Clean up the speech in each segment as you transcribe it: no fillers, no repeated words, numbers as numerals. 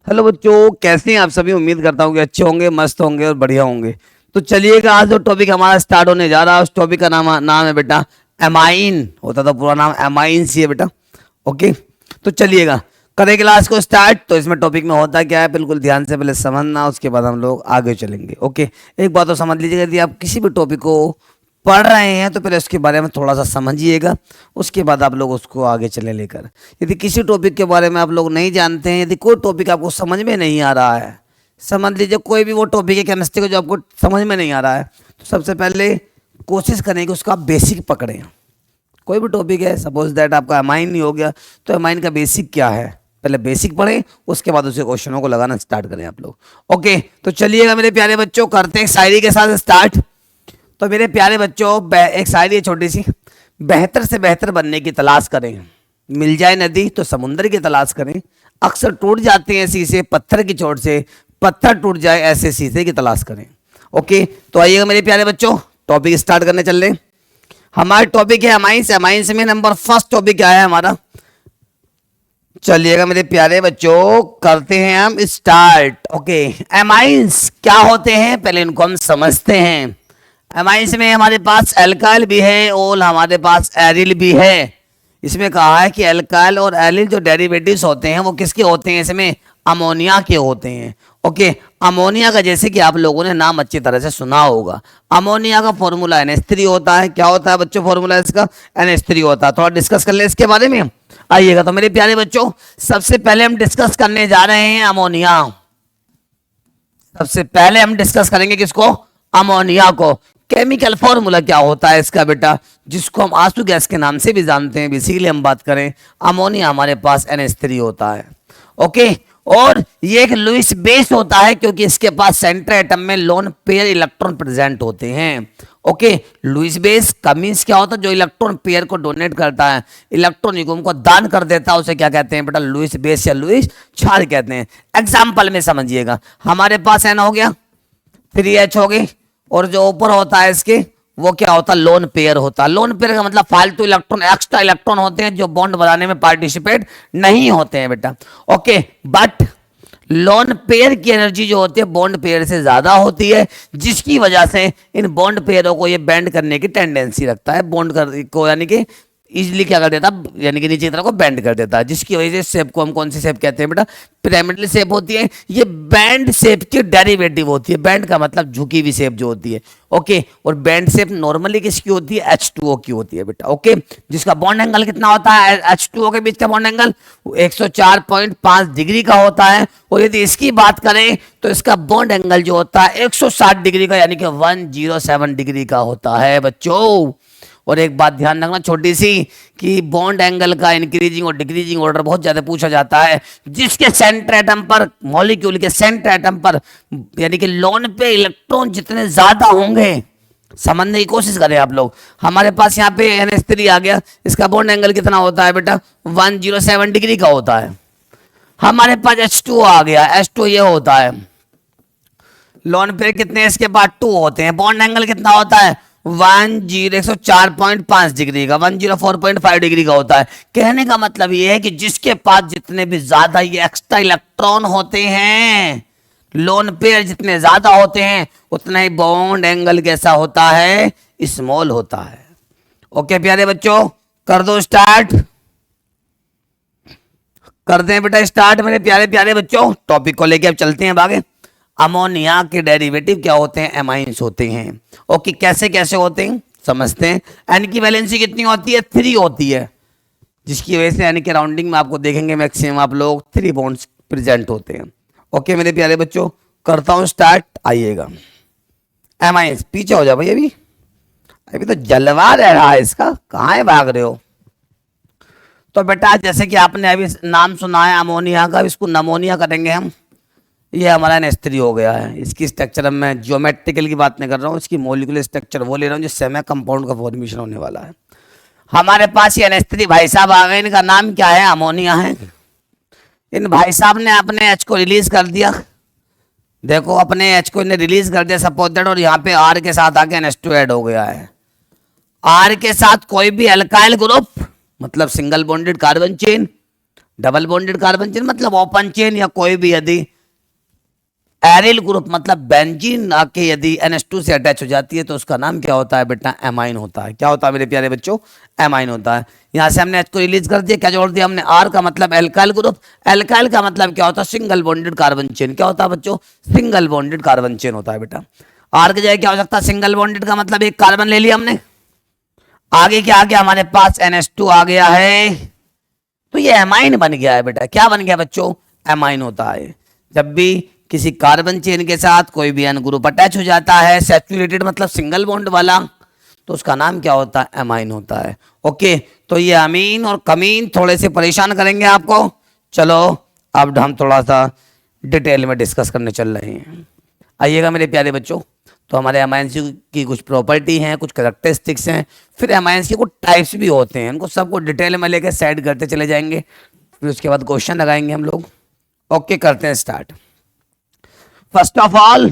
Hello बच्चों, कैसे हैं आप सभी। उम्मीद करता हूँ कि अच्छे होंगे, मस्त होंगे और बढ़िया होंगे। तो चलिएगा, आज जो टॉपिक हमारा स्टार्ट होने जा रहा है उस टॉपिक का नाम है बेटा एमाइन। होता तो पूरा नाम एमाइन सी है बेटा। ओके, तो चलिएगा करें क्लास को स्टार्ट। तो इसमें टॉपिक में होता क्या है, बिल्कुल ध्यान से पहले समझना, उसके बाद हम लोग आगे चलेंगे। ओके, एक बात तो समझ लीजिएगा, यदि आप किसी भी टॉपिक को पढ़ रहे हैं तो पहले उसके बारे में थोड़ा सा समझिएगा, उसके बाद आप लोग उसको आगे चले लेकर। यदि किसी टॉपिक के बारे में आप लोग नहीं जानते हैं, यदि कोई टॉपिक आपको समझ में नहीं आ रहा है, समझ लीजिए कोई भी वो टॉपिक है केमिस्ट्री का जो आपको समझ में नहीं आ रहा है, तो सबसे पहले कोशिश करें कि उसका बेसिक पकड़ें। कोई भी टॉपिक है, सपोज दैट आपका अमाइन ही हो गया, तो अमाइन का बेसिक क्या है, पहले बेसिक पढ़ें, उसके बाद उसे क्वेश्चनों को लगाना स्टार्ट करें आप लोग। ओके, तो चलिएगा मेरे प्यारे बच्चों, करते हैं शायरी के साथ स्टार्ट। तो मेरे प्यारे बच्चों, एक शायरी है छोटी सी। बेहतर से बेहतर बनने की तलाश करें, मिल जाए नदी तो समुंदर की तलाश करें। अक्सर टूट जाते हैं शीशे पत्थर की चोट से, पत्थर टूट जाए ऐसे शीशे की तलाश करें। ओके, तो आइएगा मेरे प्यारे बच्चों, टॉपिक स्टार्ट करने चल रहे हैं। हमारा टॉपिक है अमाइंस। अमाइंस में नंबर फर्स्ट टॉपिक क्या है हमारा, चलिएगा मेरे प्यारे बच्चों, करते हैं हम स्टार्ट। ओके, एमाइंस क्या होते हैं पहले इनको हम समझते हैं। एमाइंस में हमारे पास एल्काइल भी है और हमारे पास एरिल भी है। इसमें कहा है कि एल्काइल और एरिल जो डेरिवेटिव्स होते हैं वो किसके होते हैं, इसमें अमोनिया के होते हैं। ओके, अमोनिया का जैसे कि आप लोगों ने नाम अच्छी तरह से सुना होगा, अमोनिया का फॉर्मूला NH3 होता है। क्या होता है बच्चों फॉर्मूला इसका, NH3 होता है। थोड़ा डिस्कस कर ले इसके बारे में। आइएगा तो मेरे प्यारे बच्चों, सबसे पहले हम डिस्कस करने जा रहे हैं अमोनिया। सबसे पहले हम डिस्कस करेंगे किसको, अमोनिया को। केमिकल फॉर्मूला क्या होता है इसका बेटा, जिसको हम आंसू गैस के नाम से भी जानते हैं, इसीलिए हम बात करें अमोनिया हमारे पास NH3 होता है। ओके, और ये एक लुईस बेस होता है क्योंकि इसके पास सेंटर एटम में लोन पेयर इलेक्ट्रॉन प्रेजेंट होते हैं। ओके, लुईस बेस का मीन्स क्या होता है, जो इलेक्ट्रॉन पेयर को डोनेट करता है, इलेक्ट्रॉन युग्म को दान कर देता है, उसे क्या कहते हैं बेटा, लुईस बेस या लुईस क्षार कहते हैं। एग्जाम्पल में समझिएगा, हमारे पास N हो गया, 3H हो गई, और जो ऊपर होता है इसके वो क्या होता है, लोन पेयर होता है। लोन पेयर का मतलब फालतू इलेक्ट्रॉन, एक्स्ट्रा इलेक्ट्रॉन होते हैं जो बॉन्ड बनाने में पार्टिसिपेट नहीं होते हैं बेटा। ओके, बट लोन पेयर की एनर्जी जो होती है बॉन्ड पेयर से ज्यादा होती है, जिसकी वजह से इन बॉन्ड पेयरों को ये बेंड करने की टेंडेंसी रखता है, बॉन्ड कर को यानी कि इजिली क्या कर देता, यानी कि नीचे की तरफ को बेंड कर देता है, जिसकी वजह से शेप को हम कौन सी शेप कहते हैं बेटा, पिरामिडल शेप होती है। ये बैंड शेप की डेरिवेटिव होती है। बैंड का मतलब झुकी हुई शेप जो होती है। ओके, और बैंड शेप नॉर्मली किसकी होती है, H2O की होती है बेटा। ओके, जिसका बॉन्ड एंगल कितना होता है, H2O के बीच का बॉन्ड एंगल 104.5 डिग्री का होता है। और यदि इसकी बात करें तो इसका बॉन्ड एंगल जो होता है 160 डिग्री का, यानी कि 107 डिग्री का होता है बच्चों। और एक बात ध्यान रखना छोटी सी, कि बॉन्ड एंगल का इंक्रीजिंग और डिक्रीजिंग ऑर्डर बहुत ज्यादा पूछा जाता है। जिसके सेंटर एटम पर, मॉलिक्यूल के सेंटर एटम पर, यानी कि लोन पे इलेक्ट्रॉन जितने ज्यादा होंगे, समझने की कोशिश करें आप लोग। हमारे पास यहाँ पे NH3 आ गया, इसका बॉन्ड एंगल कितना होता है बेटा, 107 डिग्री का होता है। हमारे पास H2O आ गया, H2O ये होता है, लोन पे कितने इसके बाद 2 होते हैं, बॉन्ड एंगल कितना होता है 104.5 डिग्री का, 104.5 डिग्री का होता है। कहने का मतलब ये है कि जिसके पास जितने भी ज्यादा ये एक्स्ट्रा इलेक्ट्रॉन होते हैं, लोन पेयर जितने ज्यादा होते हैं, उतना ही बॉन्ड एंगल कैसा होता है, स्मॉल होता है। ओके प्यारे बच्चों, कर दो स्टार्ट, कर दें बेटा स्टार्ट मेरे प्यारे प्यारे बच्चों। टॉपिक को लेके अब चलते हैं आगे। अमोनिया के डेरिवेटिव क्या होते हैं, एमाइंस होते हैं। ओके, कैसे कैसे होते हैं समझते हैं। एन की वैलेंसी कितनी होती है, 3 होती है, जिसकी वजह से यानी कि राउंडिंग में आपको देखेंगे मैक्सिमम आप लोग 3 बॉन्ड्स प्रेजेंट होते हैं। ओके मेरे प्यारे बच्चों, करता हूं स्टार्ट, आइएगा। एमाइंस, पीछे हो जाओ भाई, अभी अभी तो जलवा रह रहा है इसका, कहाँ है भाग रहे हो। तो बेटा जैसे कि आपने अभी नाम सुना है अमोनिया का, इसको नमोनिया करेंगे हम। ये हमारा NH3 हो गया है। इसकी स्ट्रक्चर मैं ज्योमेट्रिकल की बात नहीं कर रहा हूँ, इसकी मोलिकुलर स्ट्रक्चर वो ले रहा हूँ जिससे हमें कंपाउंड का फॉर्मेशन होने वाला है। हमारे पास ये NH3 भाई साहब आ गए, इनका नाम क्या है, अमोनिया है। इन भाई साहब ने अपने H को रिलीज कर दिया, देखो अपने H को इन्हें रिलीज कर दिया सपोज दैट, और यहाँ पे R के साथ आके NH2 ऐड हो गया है। R के साथ कोई भी अल्काइल ग्रुप, मतलब single bonded carbon chain, double bonded carbon chain मतलब ओपन चेन, या कोई भी यदि एरिल ग्रुप मतलब बेंजीन आके यदि NH2 से अटैच हो जाती है तो उसका नाम क्या होता है बेटा, एमाइन होता है। क्या होता है मेरे प्यारे बच्चों, एमाइन होता है। यहाँ से हमने H को रिलीज कर दिया, क्या जोड़ दिया हमने, R का मतलब एल्काइल ग्रुप। एल्काइल का मतलब क्या होता है, सिंगल बॉन्डेड कार्बन चेन। क्या होता है बच्चों, सिंगल बॉन्डेड कार्बन चेन होता है बेटा। R की जगह क्या हो सकता है, सिंगल बॉन्डेड का मतलब एक कार्बन ले लिया हमने, आगे क्या आ गया हमारे पास NH2 आ गया है, तो ये एमाइन बन गया है बेटा। क्या बन गया बच्चों, एमाइन होता है। जब भी किसी कार्बन चेन के साथ कोई भी N ग्रुप अटैच हो जाता है, सैचुरेटेड मतलब सिंगल बॉन्ड वाला, तो उसका नाम क्या होता है, एमाइन होता है। ओके, तो ये अमीन और कमीन थोड़े से परेशान करेंगे आपको। चलो अब हम थोड़ा सा डिटेल में डिस्कस करने चल रहे हैं। आइएगा मेरे प्यारे बच्चों, तो हमारे एमाइंस की कुछ प्रॉपर्टी हैं, कुछ कैरेक्टरिस्टिक्स हैं, फिर एमाइंस के कुछ टाइप्स भी होते हैं, उनको सबको डिटेल में लेकर सेट करते चले जाएंगे, फिर उसके बाद क्वेश्चन लगाएंगे हम लोग। ओके, करते हैं स्टार्ट। फर्स्ट ऑफ ऑल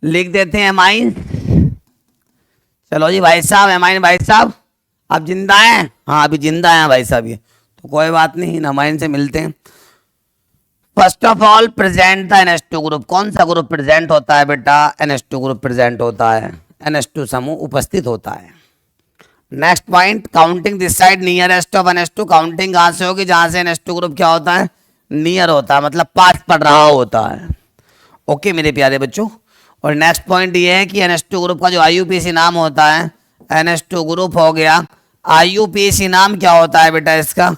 लिख देते हैं एमाइन। चलो जी भाई साहब, एमाइन भाई साहब आप जिंदा हैं? हाँ अभी जिंदा हैं भाई साहब ये, तो कोई बात नहीं, इन एमाइन से मिलते हैं। First of all present the NH2 group. कौन सा ग्रुप प्रेजेंट होता है बेटा, NH2 ग्रुप प्रेजेंट होता है, NH2 समूह उपस्थित होता है। Next point, counting this side nearest of NH2। Counting कहां से होगी, जहां से NH2 ग्रुप क्या होता है, नियर होता है, मतलब पास पड़ रहा होता है। ओके मेरे प्यारे बच्चों, और नेक्स्ट पॉइंट ये है कि NH2 ग्रुप का जो IUPAC नाम होता है, NH2 ग्रुप हो गया, IUPAC नाम क्या होता है बेटा इसका,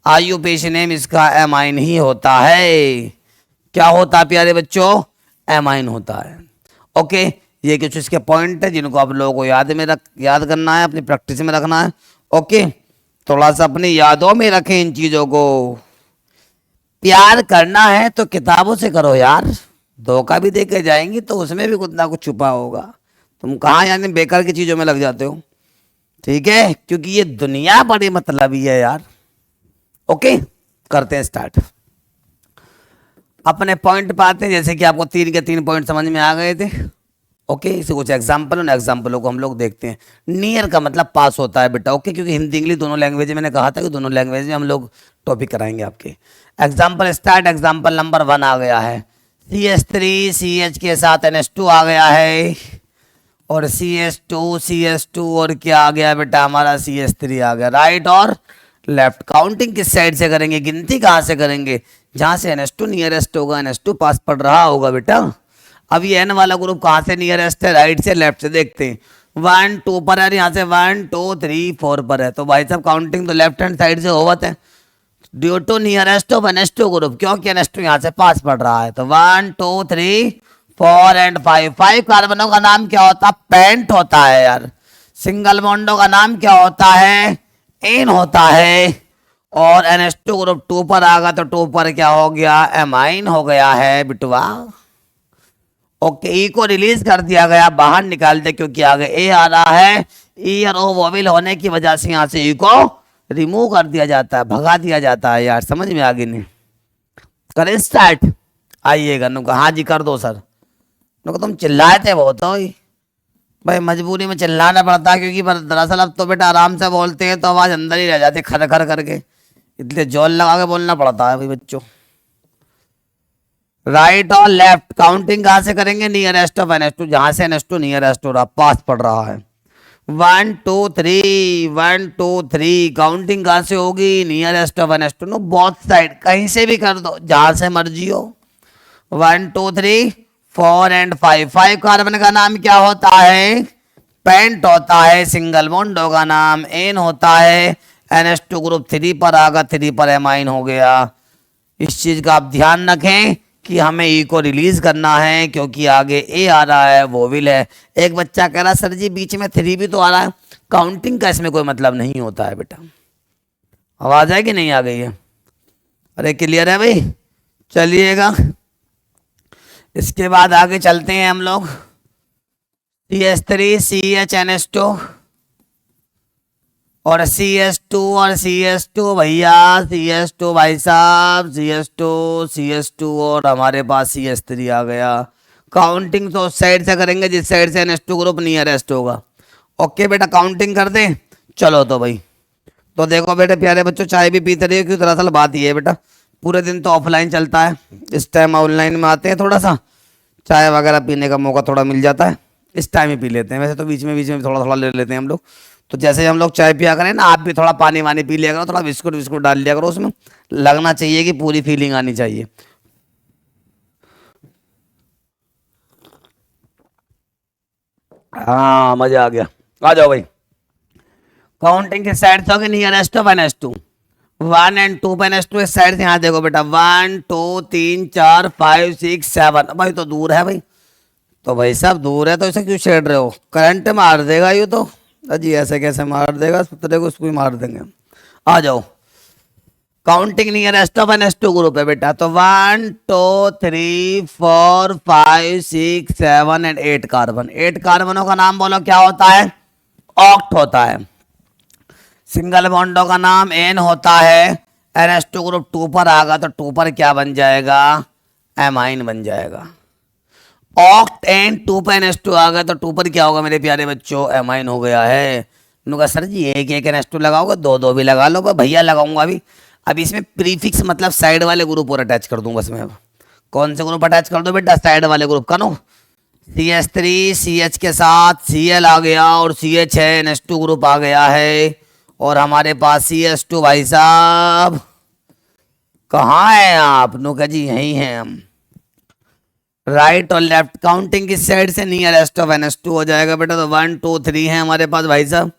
IUPAC नेम इसका एमाइन ही होता है। क्या होता है प्यारे बच्चों, एमाइन होता है। ओके, ये कुछ इसके पॉइंट है जिनको आप लोगों को याद करना है, अपनी प्रैक्टिस में रखना है। ओके, थोड़ा सा अपनी यादों में रखें इन चीजों को। प्यार करना है तो किताबों से करो यार, धोखा भी दे के जाएंगी तो उसमें भी कुछ ना कुछ छुपा होगा। तुम कहाँ यानी बेकार की चीजों में लग जाते हो, ठीक है, क्योंकि ये दुनिया बड़ी मतलबी है यार। ओके, करते हैं स्टार्ट। अपने पॉइंट पे आते हैं, जैसे कि आपको 3 के 3 पॉइंट समझ में आ गए थे। ओके, इसे कुछ एग्जाम्पल, उन एग्जाम्पलों को हम लोग देखते हैं। नियर का मतलब पास होता है बेटा। ओके, क्योंकि हिंदी इंग्लिश दोनों लैंग्वेज में, मैंने कहा था कि दोनों लैंग्वेज में हम लोग टॉपिक कराएंगे आपके। Example start. एग्जाम्पल नंबर 1 आ गया है, CH3 CH के साथ NH2 आ गया है, और CH2 और क्या आ गया बेटा हमारा, CH3 आ गया। राइट और लेफ्ट, काउंटिंग किस साइड से करेंगे, गिनती कहां से करेंगे, जहां से NH2 नियरेस्ट होगा, NH2 पास पड़ रहा होगा बेटा। अब ये N वाला ग्रुप कहां से नियरेस्ट है, राइट से लेफ्ट से देखते हैं। 1 2 पर है, यहाँ से 1 2 3 4 पर है, तो भाई साहब काउंटिंग तो लेफ्ट हैंड साइड से होवत है, due to nearest of NH2 group, क्योंकि NH2 यहाँ से पास पड़ रहा है। तो 1 2 3 4 एंड 5, 5 कार्बनों का नाम क्या होता है, पेंट होता है यार। सिंगल बॉन्डों का नाम क्या होता है, एन होता है। और NH2 ग्रुप 2 पर आ गया, तो 2 पर क्या हो गया, एमाइन हो गया है बिटवा। ओके, ई को रिलीज कर दिया गया, बाहर निकाल दे, क्योंकि आगे ए आ रहा है। ई और ओ वोवेल होने की वजह से यहाँ से ई को रिमूव कर दिया जाता है, भगा दिया जाता है यार। समझ में आगे नहीं, करें स्टार्ट। आइएगा नुका, हाँ जी कर दो सर। नुका तुम चिल्लाए थे बहुत हो भाई, मजबूरी में चिल्लाना पड़ता है, क्योंकि दरअसल अब तो बेटा आराम से बोलते हैं तो आवाज अंदर ही रह जाती है खर खर करके, इसलिए जोर लगा के बोलना पड़ता है भाई बच्चों। राइट और लेफ्ट, काउंटिंग कहां से करेंगे, नियरेस्ट ऑफ NH2, जहां से NH2 नियरेस्ट हो रहा, पास पड़ रहा है। 1 2 3 1 2 3, काउंटिंग कहां से होगी, nearest of NH2। No both side, कहीं से भी कर दो, जहां से मर्जी हो। 1 2 3 4 एंड 5, 5 कार्बन का नाम क्या होता है, पेंट होता है। सिंगल बॉन्डों का नाम एन होता है। NH2 ग्रुप 3 पर आगा, 3 पर एमाइन हो गया। इस चीज का आप ध्यान रखें कि हमें ई को रिलीज करना है, क्योंकि आगे ए आ रहा है, वोविल है। एक बच्चा कह रहा सर जी बीच में 3 भी तो आ रहा है, काउंटिंग का इसमें कोई मतलब नहीं होता है बेटा। आवाज है कि नहीं आ गई है, अरे क्लियर है भाई, चलिएगा। इसके बाद आगे चलते हैं हम लोग। CH3 CH NH2 और CH2 और CH2 भैया, CH2 भाई साहब, CH2 और हमारे पास CH3 आ गया। काउंटिंग तो उस साइड से करेंगे जिस साइड से NH2 ग्रुप नियरेस्ट होगा। ओके बेटा, काउंटिंग कर दें, चलो तो भाई। तो देखो बेटे प्यारे बच्चों, चाय भी पीते रहिए, क्योंकि दरअसल बात ये है बेटा, पूरे दिन तो ऑफलाइन चलता है, इस टाइम ऑनलाइन में आते हैं, थोड़ा सा चाय वगैरह पीने का मौका थोड़ा मिल जाता है, इस टाइम ही पी लेते हैं। वैसे तो बीच में थोड़ा थोड़ा ले लेते हैं हम लोग। तो जैसे हम लोग चाय पिया करें ना, आप भी थोड़ा पानी वानी पी लिया करो, थोड़ा बिस्कुट बिस्कुट डाल लिया करो उसमें, लगना चाहिए कि पूरी फीलिंग आनी चाहिए। हाँ मजा आ गया। आ जाओ भाई। काउंटिंग के साइड से होगी nearest to N S two, 1 and 2 पेन एस टू इस साइड से। यहाँ देखो बेटा, 1 2 3 4 5 6 7, भाई तो दूर है भाई। तो भाई साहब दूर है तो इसे क्यों छेड़ रहे हो, करंट मार देगा यूँ तो। अजी ऐसे कैसे मार देगा, तेरे को उसको भी मार देंगे। आ जाओ। Counting nearest of N S two group है बेटा, तो 1 2 3 4 5 6 7 एंड 8 कार्बन। 8 कार्बनों का नाम बोलो क्या होता है, ऑक्ट होता है। सिंगल बॉन्डों का नाम एन होता है। एन एस टू ग्रुप 2 पर आगा तो 2 पर क्या बन जाएगा, एमाइन बन जाएगा। ऑक्ट एन 2 पर एन एस टू आ गया तो 2 पर क्या होगा मेरे प्यारे बच्चों, एमाइन हो गया है। उन्होंने कहा सर जी एक एक एन एस टू लगाओगे, दो दो भी लगा लो। भैया लगाऊंगा अभी। अब इसमें प्रीफिक्स मतलब साइड वाले ग्रुप और अटैच कर दूं बस मैं। अब कौन से ग्रुप अटैच कर दो बेटा, साइड वाले ग्रुप का नो। CH3 CH के साथ Cl आ गया और CH है, NH2 ग्रुप आ गया है। और हमारे पास CH2 भाई साहब कहाँ है आप, नो का जी यहीं हैं हम। राइट और लेफ्ट काउंटिंग की साइड से नियरेस्ट ऑफ NH2 हो जाएगा बेटा, तो 1 2 3 है हमारे पास भाई साहब।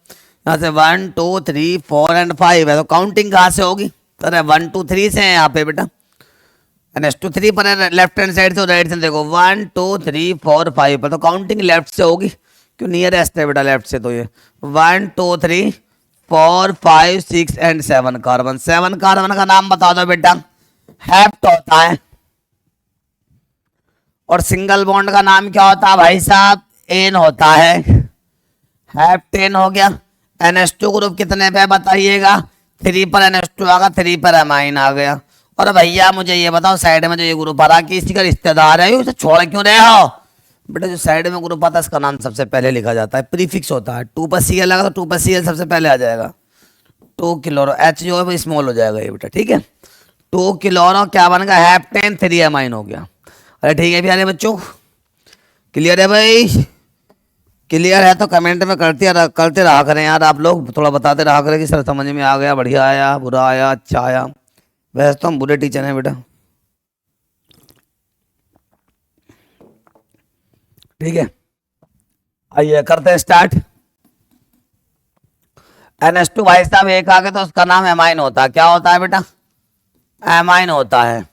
यहाँ से 1 2 3 4 एंड 5 है, तो काउंटिंग कहाँ से होगी, तो 1 2 3 से है यहाँ पे बेटा। NH2 3 पर है लेफ्ट हैंड साइड से, राइट से देखो 1 2 3 4 5 पर, तो काउंटिंग लेफ्ट से होगी, क्यों नियरेस्ट है बेटा लेफ्ट से। तो ये 1 2 3 4 5 6 एंड 7 कार्बन। 7 कार्बन का नाम बता दो बेटा, हेप्ट होता है। और सिंगल बॉन्ड का नाम क्या होता है भाई साहब, एन होता है। हेप्टेन हो गया। NH2 ग्रुप कितने पे बताइएगा, 3 पर NH2 आ गया, 3 पर एमाइन आ गया। और भैया मुझे ये बताओ, साइड में जो ये ग्रुप आ रहा है किसी का रिश्तेदार है, उसे छोड़ क्यों रहे हो बेटा। जो साइड में ग्रुप आता है इसका नाम सबसे पहले लिखा जाता है, प्रीफिक्स होता है। 2 पर Cl लगा तो 2 पर Cl सबसे पहले आ जाएगा। 2 किलोरो, H जो है वो स्मॉल हो जाएगा ये बेटा, ठीक है। 2 किलोरो क्या बन गया, हेप्टेन, 3 एमाइन हो गया। अरे ठीक है प्यारे बच्चों, क्लियर है भाई। क्लियर है तो कमेंट में करते रहा करें यार, आप लोग थोड़ा बताते रहा करें कि सर समझ में आ गया, बढ़िया आया, बुरा आया, अच्छा आया। वैसे तो हम बुरे टीचर हैं बेटा, ठीक है। आइए करते हैं स्टार्ट। NH2 भाई साहब एक आ गया तो उसका नाम एमाइन होता है, क्या होता है बेटा, एमाइन होता है।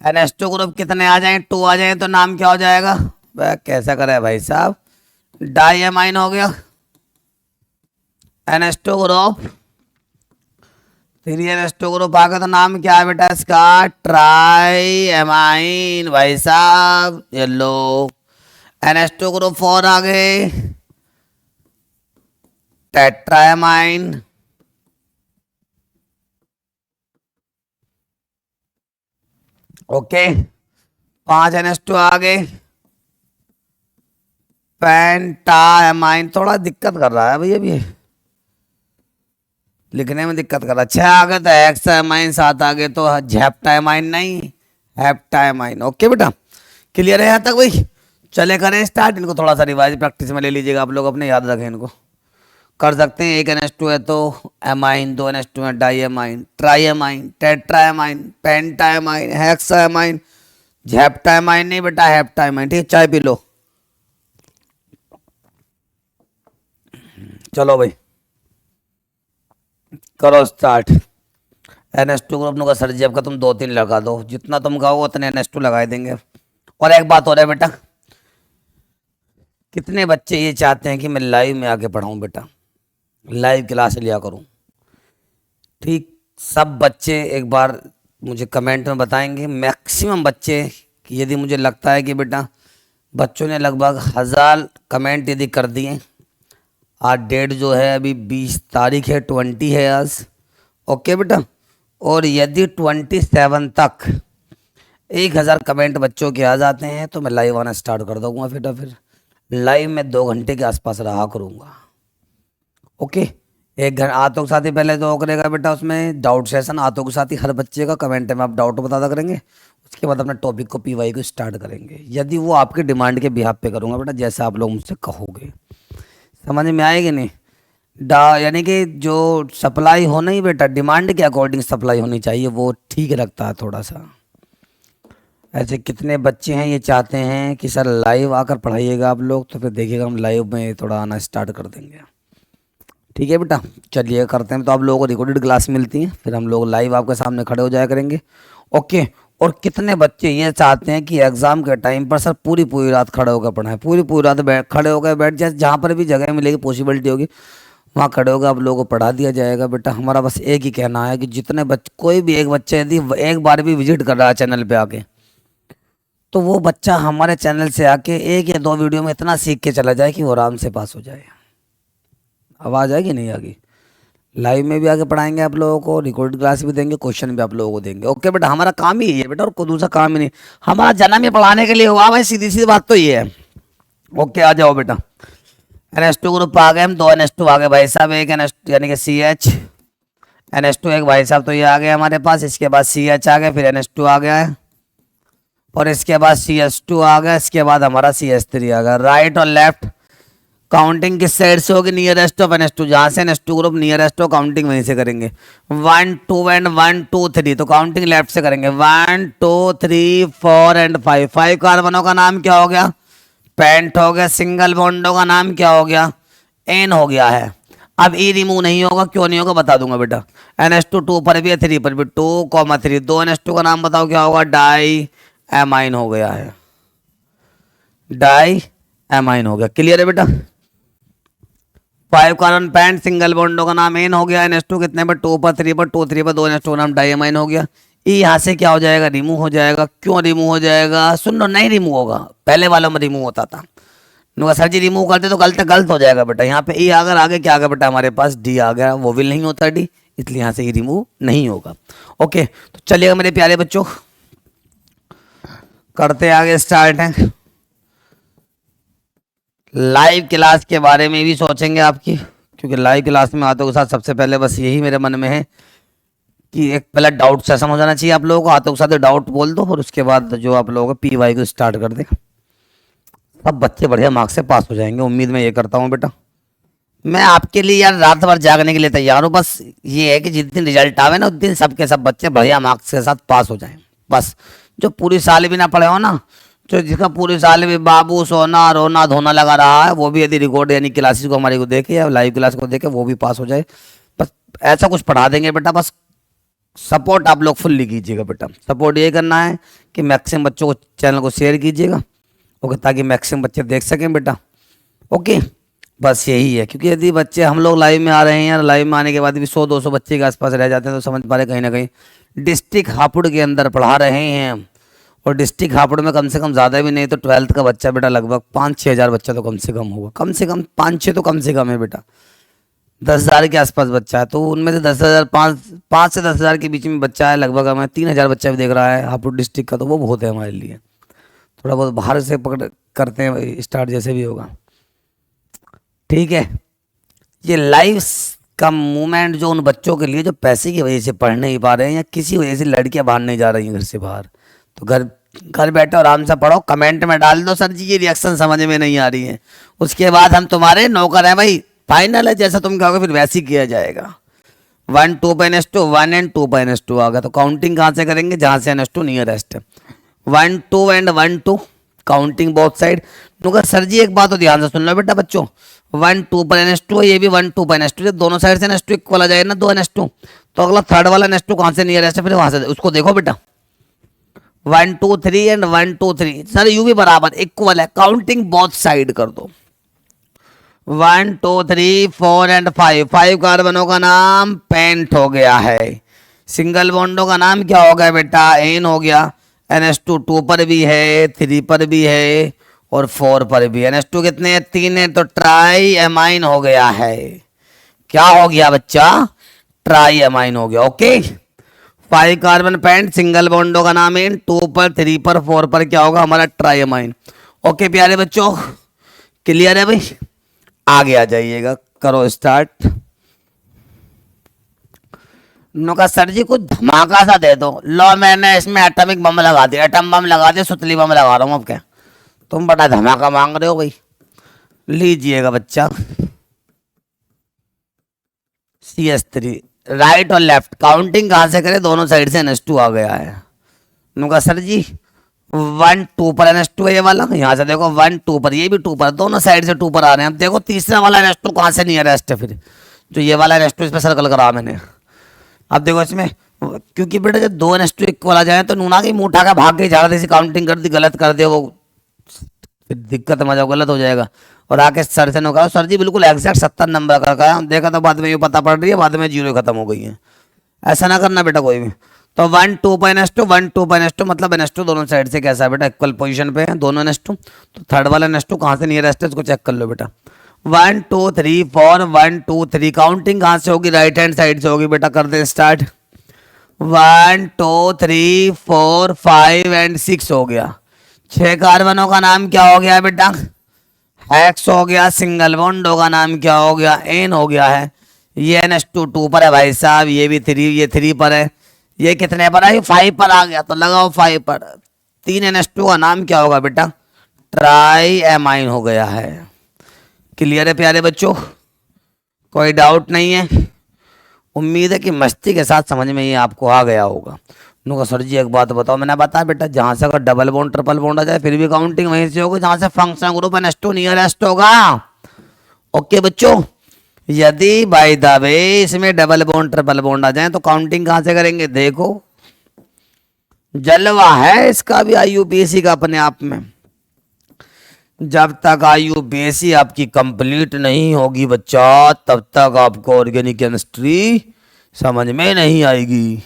NH2 ग्रुप कितने आ जाए, 2 आ जाए तो नाम क्या हो जाएगा, वह कैसा करे भाई साहब, डाई एमाइन हो गया। NH2 ग्रुप 3 NH2 ग्रुप आ गया तो नाम क्या है बेटा इसका, ट्राई एमाइन भाई साहब, ये लो। NH2 ग्रुप 4 आ गए, टेट्राएमाइन। ओके 5 NH2 आ गए, पेंटाएमाइन। थोड़ा दिक्कत कर रहा है भैया अभी लिखने में, दिक्कत कर रहा है। 6 आ गए तो हेक्सामाइन, 7 आ गए तो झेप्टाइमाइन नहीं, हेप्टाइमाइन। ओके बेटा, क्लियर है यहाँ तक भाई। चले करें स्टार्ट, इनको थोड़ा सा रिवाइज प्रैक्टिस में ले लीजिएगा आप लोग, अपने याद रखें इनको। कर सकते हैं, 1 NH2 है तो एमाइन, 2 NH2 है डाईएमाइन, ट्राईएमाइन, टेट्राएमाइन, पेंटाएमाइन, हेक्साएमाइन, झेप्टाइमाइन नहीं बेटा, हेप्टाइमाइन। ठीक, चाय पी लो। चलो भाई करो स्टार्ट। NH2 ग्रुप का सर जी आपका तुम 2 3 लगा दो, जितना तुम कहो उतने NH2 लगा देंगे। और एक बात हो रहा है बेटा, कितने बच्चे ये चाहते हैं कि मैं लाइव में आके पढ़ाऊं बेटा, लाइव क्लास लिया करूं। ठीक, सब बच्चे एक बार मुझे कमेंट में बताएंगे, मैक्सिमम बच्चे, कि यदि मुझे लगता है कि बेटा बच्चों ने लगभग 1000 कमेंट यदि कर दिए, आज डेट जो है अभी 20 तारीख है, 20 है आज। ओके बेटा, और यदि 27 तक 1000 कमेंट बच्चों के आ जाते हैं तो मैं लाइव आना स्टार्ट कर दूंगा बेटा। फिर लाइव में 2 घंटे के आसपास रहा करूँगा। ओके, एक घंटा आतो के साथ ही पहले तो करेगा बेटा उसमें डाउट सेशन, आतो के साथ ही हर बच्चे का कमेंट में आप डाउट बता करेंगे। उसके बाद अपने टॉपिक को पीवाई को स्टार्ट करेंगे, यदि वो आपके डिमांड के बिहाफ पे करूँगा बेटा, जैसे आप लोग मुझसे कहोगे। समझ में आएगी नहीं? यानी कि जो सप्लाई हो नहीं बेटा, डिमांड के अकॉर्डिंग सप्लाई होनी चाहिए, वो ठीक लगता है थोड़ा सा। ऐसे कितने बच्चे हैं ये चाहते हैं कि सर लाइव आकर पढ़ाइएगा आप लोग, तो फिर देखिएगा हम लाइव में थोड़ा आना स्टार्ट कर देंगे। ठीक है बेटा, चलिए करते हैं। तो आप लोगों को रिकॉर्डेड क्लास मिलती है, फिर हम लोग लाइव आपके सामने खड़े हो जाया करेंगे। ओके। और कितने बच्चे ये चाहते हैं कि एग्जाम के टाइम पर सर पूरी पूरी रात खड़े होकर पढ़ाएं, पूरी पूरी रात खड़े होकर बैठ जाए, जहाँ पर भी जगह मिलेगी पॉसिबिलिटी होगी वहाँ खड़े होकर आप लोगों को पढ़ा दिया जाएगा। बेटा हमारा बस एक ही कहना है कि जितने बच्चे, कोई भी एक बच्चे यदि एक बार भी विजिट कर रहा है चैनल पे आके, तो वो बच्चा हमारे चैनल से आके 1 या 2 वीडियो में इतना सीख के चला जाए कि वो आराम से पास हो जाए। आवाज़ आएगी नहीं आएगी? लाइव में भी आके पढ़ाएंगे आप लोगों को, रिकॉर्ड क्लास भी देंगे, क्वेश्चन भी आप लोगों को देंगे। ओके बेटा, हमारा काम ही है बेटा, और कोई दूसरा काम ही नहीं। हमारा जन्म ही पढ़ाने के लिए हुआ भाई, सीधी सी बात तो ये है। ओके आ जाओ बेटा। NS2 ग्रुप आ गए हम, 2 NS2 आ गए भाई साहब, एक NS2 यानी कि CH NS2 एक भाई साहब, तो ये आ गया हमारे पास। इसके बाद CH आ गया, फिर NS2 आ गया है, और इसके बाद CS2 आ गया, इसके बाद हमारा CS3 आ गया। राइट और लेफ्ट काउंटिंग किस साइड से होगी? नियरेस्ट ऑफ NS2, जहाँ से NS2 ग्रुप नियरेस्ट हो काउंटिंग वहीं से करेंगे। 1 2 एंड 1 2 3, तो काउंटिंग लेफ्ट से करेंगे। 1 2 3 4 एंड 5, 5 कार्बनों का नाम क्या हो गया? पेंट हो गया। सिंगल बॉन्डों का नाम क्या हो गया? एन हो गया है। अब ई रिमूव नहीं होगा, क्यों नहीं होगा बता दूंगा बेटा। NS2 2 पर भी है, 3 पर भी, 2,3, 2 NS2 का नाम बताओ क्या होगा? डाई एमाइन हो गया है, डाई एमाइन हो गया। क्लियर है बेटा? 5 कार्बन पेंट सिंगल बॉन्डों का नाम एन हो गया। NS2 कितने पर? 2 पर, 3 पर, 2 3 पर, 2 NS2 का नाम डाईएमाइन हो गया। ई यहाँ से क्या हो जाएगा? रिमूव हो जाएगा। क्यों रिमूव हो जाएगा? सुन लो, नहीं रिमूव होगा, पहले वालों में रिमूव होता था। सर जी रिमूव करते तो गलत हो जाएगा बेटा। यहाँ पे ई अगर आगे क्या आ गया बेटा हमारे पास? डी आ गया, वो विल नहीं होता डी, इसलिए यहाँ से ई रिमूव नहीं होगा। ओके, तो चलिएगा मेरे प्यारे बच्चों, करते आगे स्टार्ट है। लाइव क्लास के बारे में भी सोचेंगे आपकी, क्योंकि लाइव क्लास में आतों के साथ सबसे पहले बस यही मेरे मन में है कि एक पहले डाउट सेशन हो जाना चाहिए आप लोगों को। आतों के साथ डाउट बोल दो, और उसके बाद जो आप लोगों को PY को स्टार्ट कर दे। सब बच्चे बढ़िया मार्क्स से पास हो जाएंगे, उम्मीद मैं ये करता हूँ बेटा। मैं आपके लिए यार रात भर जागने के लिए तैयार हूँ। बस ये है कि जिस दिन रिजल्ट आवे ना, उस दिन सबके सब बच्चे बढ़िया मार्क्स के साथ पास हो जाएं। बस जो पूरी साल भी ना पढ़े हो ना, जो जिसका पूरे साल में बाबू सोना रोना धोना लगा रहा है, वो भी यदि रिकॉर्ड यानी क्लासेस को हमारी को देखे या लाइव क्लास को देखे, वो भी पास हो जाए। बस ऐसा कुछ पढ़ा देंगे बेटा। बस सपोर्ट आप लोग फुल्ली कीजिएगा बेटा। सपोर्ट ये करना है कि मैक्सिमम बच्चों को चैनल को शेयर कीजिएगा, ओके, ताकि मैक्सिमम बच्चे देख सकें बेटा। ओके, बस यही है। क्योंकि यदि बच्चे हम लोग लाइव में आ रहे हैं यार, लाइव में आने के बाद भी 100-200 बच्चे के आसपास रह जाते हैं, तो समझ पा रहे कहीं ना कहीं डिस्ट्रिक्ट हापुड़ के अंदर पढ़ा रहे हैं। और डिस्ट्रिक्ट हापुड़ में कम से कम ज़्यादा भी नहीं तो 12th का बच्चा बेटा लगभग 5-6 हज़ार बच्चा तो कम से कम होगा। कम से कम 5-6 तो कम से कम है बेटा। 10,000 के आसपास बच्चा है, तो उनमें से 10,000 5 से 10,000 के बीच में बच्चा है लगभग। हमें 3,000 बच्चा भी देख रहा है हापुड़ डिस्ट्रिक्ट का, तो वो बहुत है हमारे लिए। थोड़ा बहुत बाहर से पकड़ करते हैं स्टार्ट, जैसे भी होगा। ठीक है, ये लाइव का मूवमेंट जो उन बच्चों के लिए जो पैसे की वजह से पढ़ नहीं पा रहे हैं, या किसी वजह से लड़कियां बाहर नहीं जा रही हैं घर से बाहर, तो घर बैठो आराम से पढ़ो। कमेंट में डाल दो सर जी ये रिएक्शन समझ में नहीं आ रही है, उसके बाद हम तुम्हारे नौकर हैं भाई। फाइनल है, जैसा तुम कहोगे फिर वैसे ही किया जाएगा। 1 2 पर NS2, 1 एंड 2 पर NS2 आ गया, तो काउंटिंग कहाँ से करेंगे? जहाँ से NS2 नियरेस्ट है। 1 2 एंड 1 2 काउंटिंग बोथ साइड। तो सर जी एक बात तो ध्यान से सुन लो बेटा बच्चों, 1 2 पर NS2 है, ये भी 1 2 पर NS2, दोनों साइड से NS2 इक्वल आ जाए ना, 2 NS2, तो अगला थर्ड वाला NS2 कहाँ से नियरेस्ट है, फिर वहां से उसको देखो बेटा। 1 2 3 एंड 1 2 3 सर यू भी बराबर इक्वल है, काउंटिंग बोथ साइड कर दो। 1 2 3 4 एंड 5, 5 कार्बनों का नाम पेंट हो गया है। सिंगल बॉन्डों का नाम क्या हो गया बेटा? एन हो गया। NS2 2 पर भी है, 3 पर भी है, और 4 पर भी। NS2 कितने हैं? 3 है, तो ट्राई एमाइन हो गया है। क्या हो गया बच्चा? ट्राई एमाइन हो गया। ओके, 5 कार्बन पेंट सिंगल बॉन्डों का नाम है। 2 पर, 3 पर, 4 पर क्या होगा हमारा? Try amine. ओके प्यारे बच्चों, क्लियर है भाई? आगे आ जाइएगा, करो स्टार्ट। उन्होंने कहा सर जी कुछ धमाका सा दे दो। लो मैंने इसमें एटॉमिक बम लगा दिया, एटम बम लगा दिया, सुतली बम लगा रहा हूँ। अब क्या तुम बड़ा धमाका मांग रहे हो भाई। लीजिएगा बच्चा, CS3। राइट और लेफ्ट काउंटिंग कहाँ से करें, दोनों साइड से NH2 आ गया है। उन्होंने कहा सर जी 1 2 पर NH2 है ये वाला, यहाँ से देखो 1 2 पर, ये भी 2 पर, दोनों साइड से 2 पर आ रहे हैं। अब देखो तीसरा वाला NH2 कहाँ से नियरेस्ट है, फिर जो ये वाला NH2 इस पर सर्कल करा मैंने। अब देखो इसमें, क्योंकि बेटा जब 2 NH2 इक्वल आ जाए तो नूना की मुंह उठा के भाग के जा रहा था, काउंटिंग कर दी, गलत कर दे वो फिर दिक्कत मजा गलत हो जाएगा। और आके सर से ने कहा सर जी बिल्कुल एग्जैक्ट 70 नंबर का कहा, देखा तो बाद में ये पता पड़ रही है, बाद में जीरो खत्म हो गई है। ऐसा ना करना बेटा कोई भी। तो 1 2 पर NH2, 1 2 पर NH2, मतलब NH2 दोनों साइड से कैसा है बेटा, इक्वल पोजीशन पे है दोनों NH2। तो थर्ड वाला NH2 कहाँ से नियरेस्ट है उसको चेक कर लो बेटा। 1 2 3 4, 1 2 3, काउंटिंग कहाँ से होगी, राइट हैंड साइड से होगी बेटा। कर दे स्टार्ट। 1 2 3 4 5 एंड 6 हो गया। 6 कार्बनों का नाम क्या हो गया बेटा, हेक्स हो गया। सिंगल बॉन्डों का नाम क्या हो गया, एन हो गया है। ये NH2 2 पर है भाई साहब, ये भी 3, ये 3 पर है। ये कितने पर है, 5 पर आ गया, तो लगाओ 5 पर। 3 NH2 का नाम क्या होगा बेटा, ट्राई एमाइन हो गया है। क्लियर है प्यारे बच्चों, कोई डाउट नहीं है। उम्मीद है कि मस्ती के साथ समझ में ये आपको आ गया होगा। उन्होंने कहा सर जी एक बात बताओ, मैंने बताया बेटा जहाँ से अगर डबल बॉन्ड ट्रिपल बॉन्ड आ जाए फिर भी काउंटिंग वहीं से होगी जहाँ से फंक्शनल ग्रुप NH2 नियरेस्ट होगा। ओके बच्चों, यदि बाय द वे इसमें डबल बॉन्ड ट्रिपल बॉन्ड आ जाए तो काउंटिंग कहाँ से करेंगे, देखो जलवा है इसका भी IUPAC का अपने आप में। जब तक IUPAC आपकी कंप्लीट नहीं होगी बच्चा तब तक आपको ऑर्गेनिक केमिस्ट्री समझ में नहीं आएगी।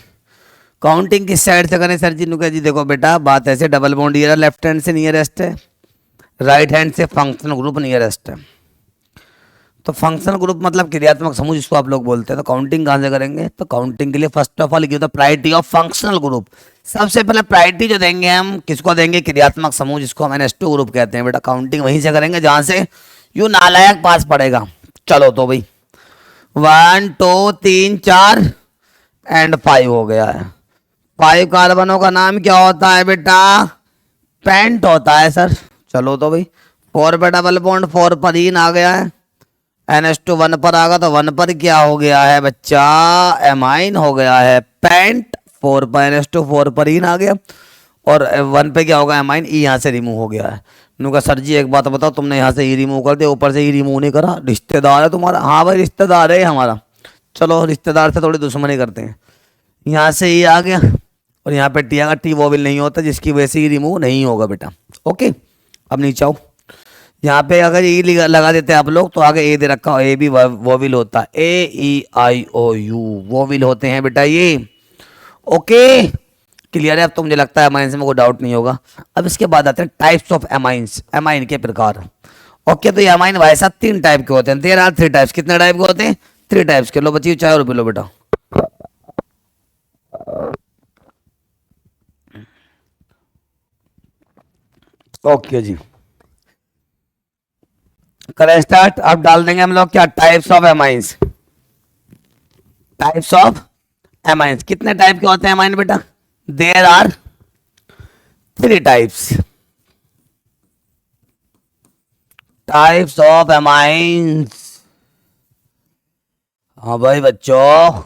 काउंटिंग किस साइड से करें सर जी, नुका जी देखो बेटा बात ऐसे, डबल बॉन्ड ये लेफ्ट हैंड से नियरेस्ट है, राइट हैंड से फंक्शनल ग्रुप नियरेस्ट है। तो फंक्शनल ग्रुप मतलब क्रियात्मक समूह जिसको आप लोग बोलते हैं। तो काउंटिंग कहाँ से करेंगे, तो काउंटिंग के लिए first of all give the priority of functional group. सबसे पहले प्रायोरिटी जो देंगे हम किसको देंगे, क्रियात्मक समूह जिसको हम NH2 ग्रुप कहते हैं बेटा। काउंटिंग वहीं से करेंगे जहां से यू नालायक पास पड़ेगा। चलो तो भाई 1 2 3 4 एंड 5 हो गया है। 5 कार्बनों का नाम क्या होता है बेटा, पेंट होता है सर। चलो तो भाई 4 पे डबल बॉन्ड 4 पर इन आ गया है, NH2 1 पर आ गया तो 1 पर क्या हो गया है बच्चा, एमाइन हो गया है। पेंट 4 पर NH2 4 पर इन आ गया और 1 पे क्या होगा, एमाइन। ई यहाँ से रिमूव हो गया है। उन्होंने कहा सर जी एक बात बताओ, तुमने यहाँ से ई रिमूव कर दिया, ऊपर से ई रिमूव नहीं करा, रिश्तेदार है तुम्हारा। हाँ भाई रिश्तेदार है हमारा, चलो रिश्तेदार से थोड़ी दुश्मनी करते हैं। यहाँ से ई आ गया और यहाँ पे टी आगा, टी वोविल नहीं होता जिसकी वजह से ई रिमूव नहीं होगा बेटा। ओके अब नीचे आओ, यहाँ पे अगर ई लगा देते हैं आप लोग तो आगे ए दे रखा हो, ए भी वोविल होता है, AEIOU वोविल होते हैं बेटा ये। ओके क्लियर है, अब तो मुझे लगता है एमाइंस में कोई डाउट नहीं होगा। अब इसके बाद आते हैं टाइप्स ऑफ एमाइंस, एमाइन के प्रकार। ओके तो ये एमाइन भाई साहब 3 टाइप के होते हैं, देयर आर 3 टाइप्स। कितने टाइप के होते हैं, 3 टाइप्स के। लो बच्ची चाय और पी लो बेटा। ओके जी करें स्टार्ट। अब डाल देंगे हम लोग क्या, types of amines. Types of amines कितने टाइप के होते हैं एमाइन बेटा, there are 3 types. Types of amines, हाँ भाई बच्चों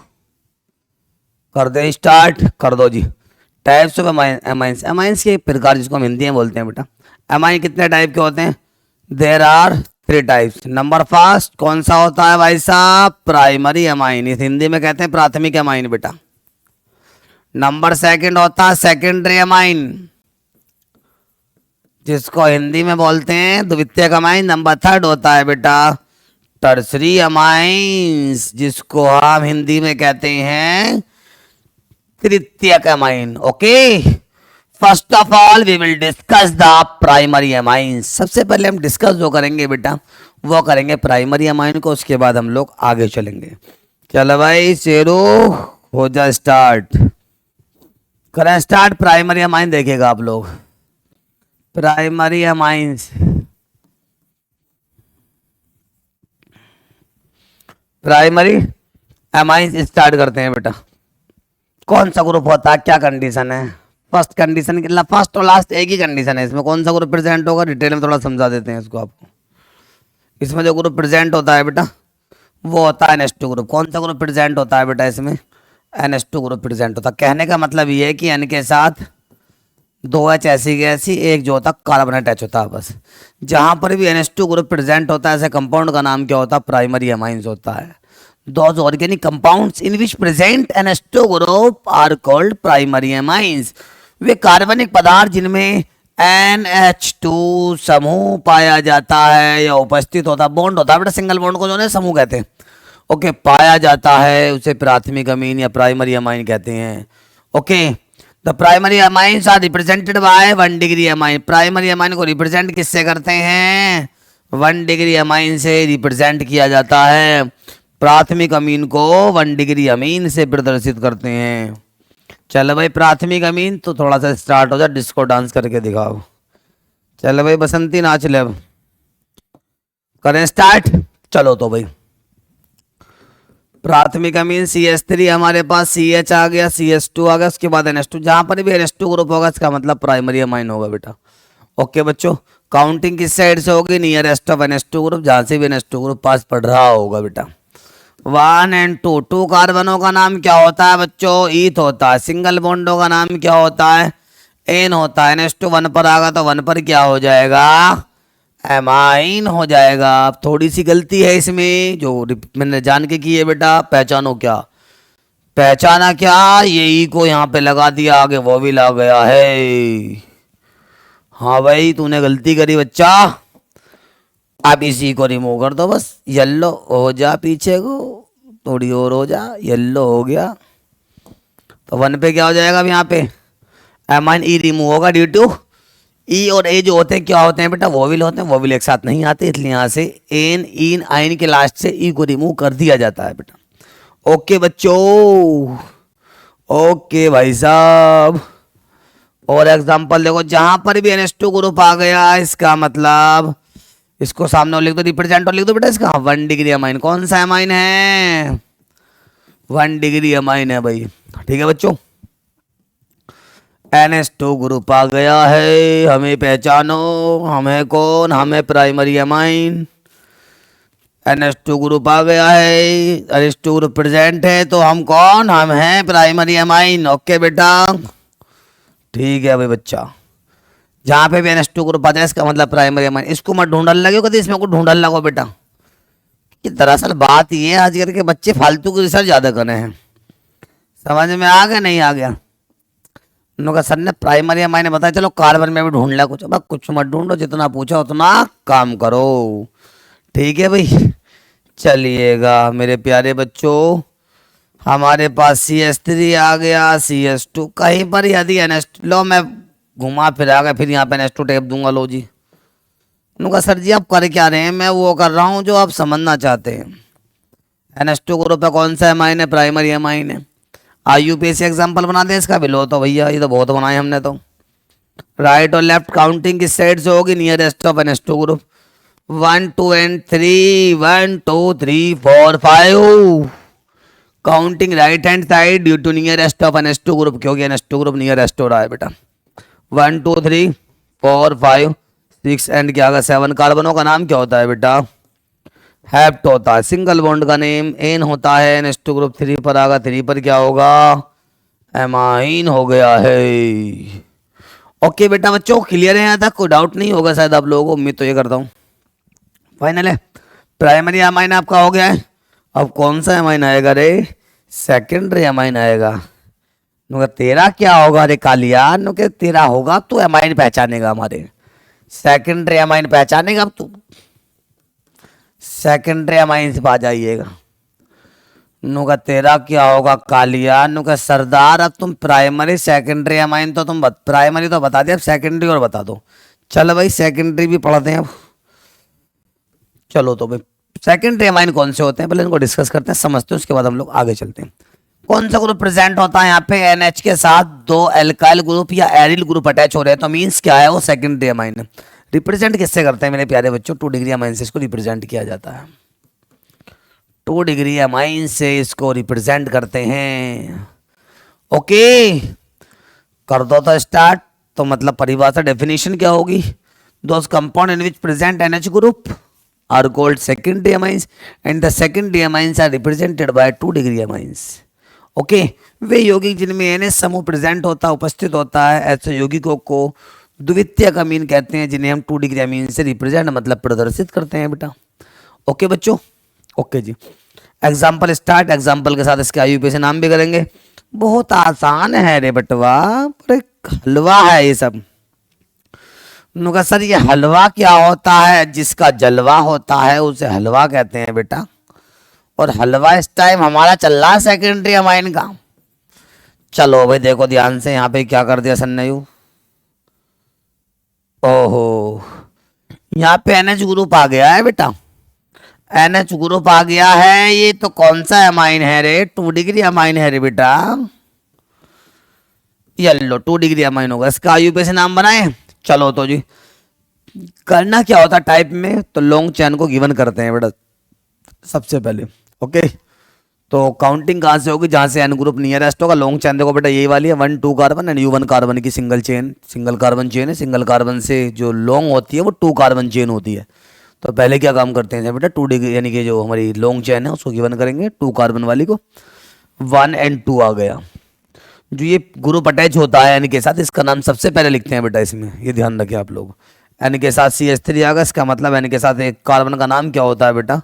कर दे स्टार्ट, कर दो जी। टाइप्स ऑफ एमाइंस, एमाइंस के प्रकार जिसको हम हिंदी में बोलते हैं बेटा। एमाइन कितने टाइप के होते हैं, there are 3 types. Number first कौन सा होता है भाई साहब, प्राइमरी एमाइन, इस हिंदी में कहते हैं प्राथमिक एमाइन बेटा। नंबर सेकंड होता है सेकेंडरी एमाइन, जिसको हिंदी में बोलते हैं द्वितीयक एमाइन। नंबर थर्ड होता है बेटा टर्सरी एमाइंस, जिसको हम हिंदी में कहते हैं तृतीयक amine. Okay first of all we will discuss the primary amines. सबसे पहले हम डिस्कस जो करेंगे बेटा वो करेंगे प्राइमरी एमाइन को, उसके बाद हम लोग आगे चलेंगे। चलो भाई शेरू हो जा स्टार्ट, करें स्टार्ट। प्राइमरी एमाइन देखेगा आप लोग, primary amines, primary amines start करते हैं बेटा। कौन सा ग्रुप होता है, क्या कंडीशन है? फर्स्ट कंडीशन, फर्स्ट और लास्ट एक ही कंडीशन है इसमें। कौन सा ग्रुप प्रेजेंट होगा, डिटेल में थोड़ा समझा देते हैं इसको आपको। इसमें जो ग्रुप प्रेजेंट होता है बेटा वो होता है NH2 ग्रुप। कौन सा ग्रुप प्रेजेंट होता है बेटा इसमें? NH2 ग्रुप प्रेजेंट होता है। कहने का मतलब ये है कि N के साथ 2H ऐसी गैसी, एक जो होता है कार्बन अटैच होता है बस। जहां पर भी NH2 ग्रुप प्रेजेंट होता है ऐसे कंपाउंड का नाम क्या होता है? प्राइमरी अमाइंस होता है। Those organic compounds in which present NH2 group are called primary amines. वे कार्बनिक पदार्थ जिनमें NH2 समूह पाया जाता है या उपस्थित होता, बॉन्ड होता है बेटा, सिंगल बॉन्ड को जो है समूह कहते हैं। ओके, पाया जाता है उसे प्राथमिक अमीन या प्राइमरी अमाइन कहते हैं। Okay, the primary amines are represented by 1 degree amine. Primary amine को रिप्रेजेंट किससे करते हैं? 1 डिग्री अमाइन से रिप्रेजेंट किया जाता है। प्राथमिक अमीन को 1 डिग्री अमीन से प्रदर्शित करते हैं। चलो भाई, प्राथमिक अमीन तो थोड़ा सा स्टार्ट हो जाए, डिस्को डांस करके दिखाओ। चलो भाई बसंती नाच ले, अब करें स्टार्ट। चलो तो भाई, प्राथमिक अमीन CH3 हमारे पास, CH आ गया, CH2 आ गया, उसके बाद NH2। जहां पर भी NH2 ग्रुप होगा इसका मतलब प्राइमरी अमाइन होगा बेटा। ओके बच्चों, काउंटिंग किस साइड से होगी? नियरेस्ट ऑफ NH2 ग्रुप, जहां से भी NH2 ग्रुप पास पड़ रहा होगा बेटा। 1 और 2, 2 कार्बनों का नाम क्या होता है बच्चों? ईथ होता है। सिंगल बॉन्डों का नाम क्या होता है? एन होता है। NH2 1 पर आगा तो 1 पर क्या हो जाएगा? एमाइन हो जाएगा। अब थोड़ी सी गलती है इसमें जो मैंने जान के की है बेटा। पहचानो क्या? पहचाना क्या? ये ई को यहाँ पे लगा दिया, आगे वो भी लग गया है। हाँ भाई, तूने गलती करी बच्चा। अब इसी को रिमूव कर दो बस। येलो हो जा, पीछे को थोड़ी और हो जा, येलो हो गया तो 1 पे क्या हो जाएगा? अब यहाँ पे एमाइन ई रिमूव होगा ड्यू टू ई और ए जो होते हैं क्या होते हैं बेटा? वोविल होते हैं। वोविल एक साथ नहीं आते, इसलिए यहाँ से एन इन आइन के लास्ट से ई को रिमूव कर दिया जाता है बेटा। ओके बच्चों, ओके भाई साहब। और एग्जांपल देखो, जहां पर भी NH2 ग्रुप आ गया इसका मतलब इसको सामने लिख दो, रिप्रेजेंट और लिख दो बेटा इसका 1 डिग्री अमाइन। कौन सा अमाइन है? 1 डिग्री अमाइन है भाई। ठीक है बच्चों, NH2 ग्रुप आ गया है, हमें पहचानो। हमें कौन? हमें प्राइमरी अमाइन। NH2 ग्रुप आ गया है, NH2 ग्रुप प्रेजेंट है, तो हम कौन? हम हैं प्राइमरी अमाइन। ओके बेटा, ठीक है भाई बच्चा। जहाँ पे भी NH2 ग्रुप आ जाए इसका मतलब प्राइमरी अमाइन। इसको मत ढूंढने लगे कभी, इसमें को ढूंढने लगो बेटा। कि दरअसल बात ये है, आजकल के बच्चे फालतू की रिसर्च ज़्यादा कर रहे हैं। समझ में आ गया नहीं आ गया? उन्होंने सर ने प्राइमरी अमाइन बताया, चलो कार्बन में भी ढूंढ लिया कुछ। अब कुछ मत ढूंढो, जितना पूछा उतना काम करो। ठीक है भाई, चलिएगा मेरे प्यारे बच्चों। हमारे पास CH3 आ गया, CH2 कहीं पर यदि NH2 लो, मैं घुमा फिर आ गया, फिर यहाँ पे NH2 टेप दूंगा। लो जी, उनका सर जी आप कर क्या रहे हैं? मैं वो कर रहा हूँ जो आप समझना चाहते हैं। NH2 ग्रुप है, कौन सा अमाइन है? प्राइमरी अमाइन है। IUPAC एग्जाम्पल बना दें इसका भी। लो तो भैया, ये तो बहुत बनाए हमने तो। राइट और लेफ्ट काउंटिंग किस साइड से होगी? Nearest of NH2 group. 1 2 and 3, 1 2 3 4 5। Counting right hand side due to nearest of NH2 group, क्योंकि NH2 ग्रुप नियरेस्ट हो रहा है बेटा। 1 2 3 4 5 6 एंड क्या होगा? 7 कार्बनों का नाम क्या होता है बेटा? हैप्ट होता है। सिंगल बॉन्ड का नेम एन होता है। NH2 ग्रुप 3 पर आगा, 3 पर क्या होगा? एमाइन हो गया है। ओके बेटा बच्चों, क्लियर है यहाँ तक? कोई डाउट नहीं होगा शायद आप लोगों को, उम्मीद तो ये करता हूँ। फाइनल है, प्राइमरी अमाइन आपका हो गया है। अब कौन सा अमाइन आएगा रे? सेकेंडरी अमाइन आएगा। तेरा क्या होगा रे कालिया? तेरा होगा तो अमाइन पहचानेगा हमारे। सेकेंडरी अमाइन पहचानेगा अब तू। सेकेंडरी अमाइन से आ जाइएगा। नुका तेरा क्या होगा कालिया? नुका सरदार, अब तुम प्राइमरी सेकेंडरी अमाइन तो तुम प्राइमरी तो बता दिया, अब सेकेंडरी और बता दो। चलो भाई, सेकेंडरी भी पढ़ते हैं अब। चलो तो भाई, सेकेंडरी अमाइन कौन से होते हैं पहले इनको डिस्कस करते हैं, समझते हैं, उसके बाद हम लोग आगे चलते हैं। कौन सा ग्रुप प्रेजेंट होता है यहाँ पे? NH के साथ 2 एल्काइल ग्रुप या एरिल ग्रुप अटैच हो रहे हैं, तो मीन्स क्या है? वो सेकेंडरी अमाइन है। रिप्रेजेंट किससे करते हैं मेरे प्यारे बच्चों? 2 डिग्री अमाइन से इसको रिप्रेजेंट किया जाता है। 2 डिग्री अमाइन से इसको रिप्रेजेंट करते हैं। ओके, कर दो तो स्टार्ट। तो मतलब परिभाषा डेफिनेशन क्या होगी? Those compound in which present NH group are called secondary amines and the secondary amines are represented by 2 degree amines. Okay, वे यौगिक जिनमें NH समूह प्रेजेंट होता उपस्थित होता है, ऐसे यौगिकों को द्वितीयक अमीन कहते हैं, जिन्हें हम 2 डिग्री अमीन से रिप्रेजेंट मतलब प्रदर्शित करते हैं बेटा। ओके बच्चों, ओके जी। Example start. एग्जाम्पल के साथ इसके IUPAC से नाम भी करेंगे। बहुत आसान है रे बटवा, पर एक हलवा है ये सब। उन्होंने कहा सर ये हलवा क्या होता है? जिसका जलवा होता है उसे हलवा कहते हैं बेटा। और हलवा इस टाइम हमारा चल रहा है सेकेंडरी अमाइन का। चलो भाई देखो ध्यान से, यहाँ पे क्या कर दिया सन्नयू। ओहो, यहाँ पे NH ग्रुप आ गया है बेटा। NH ग्रुप आ गया है। ये तो कौन सा अमाइन है रे? 2 डिग्री अमाइन है रे बेटा। येलो 2 डिग्री अमाइन होगा। इसका IUPAC से नाम बनाए। चलो तो जी, करना क्या होता है टाइप में? तो लॉन्ग चेन को गिवन करते हैं बेटा सबसे पहले। ओके, तो काउंटिंग कहाँ से होगी? जहाँ से N ग्रुप नियरेस्ट होगा। लॉन्ग चेन देखो बेटा यही वाली है, 1 2 कार्बन एंड U1 कार्बन की single chain, single carbon chain है। सिंगल कार्बन से जो लॉन्ग होती है वो 2 कार्बन चेन होती है। तो पहले क्या काम करते हैं बेटा? 2 डिग्री यानी कि जो हमारी लॉन्ग चेन है उसको गिवन करेंगे 2 कार्बन वाली को। 1 and 2 आ गया। जो ये ग्रुप अटैच होता है N के साथ, इसका नाम सबसे पहले लिखते हैं बेटा इसमें, ये ध्यान रखें आप लोग। N के साथ CH3 आ गया, इसका मतलब N के साथ एक कार्बन का नाम क्या होता है बेटा?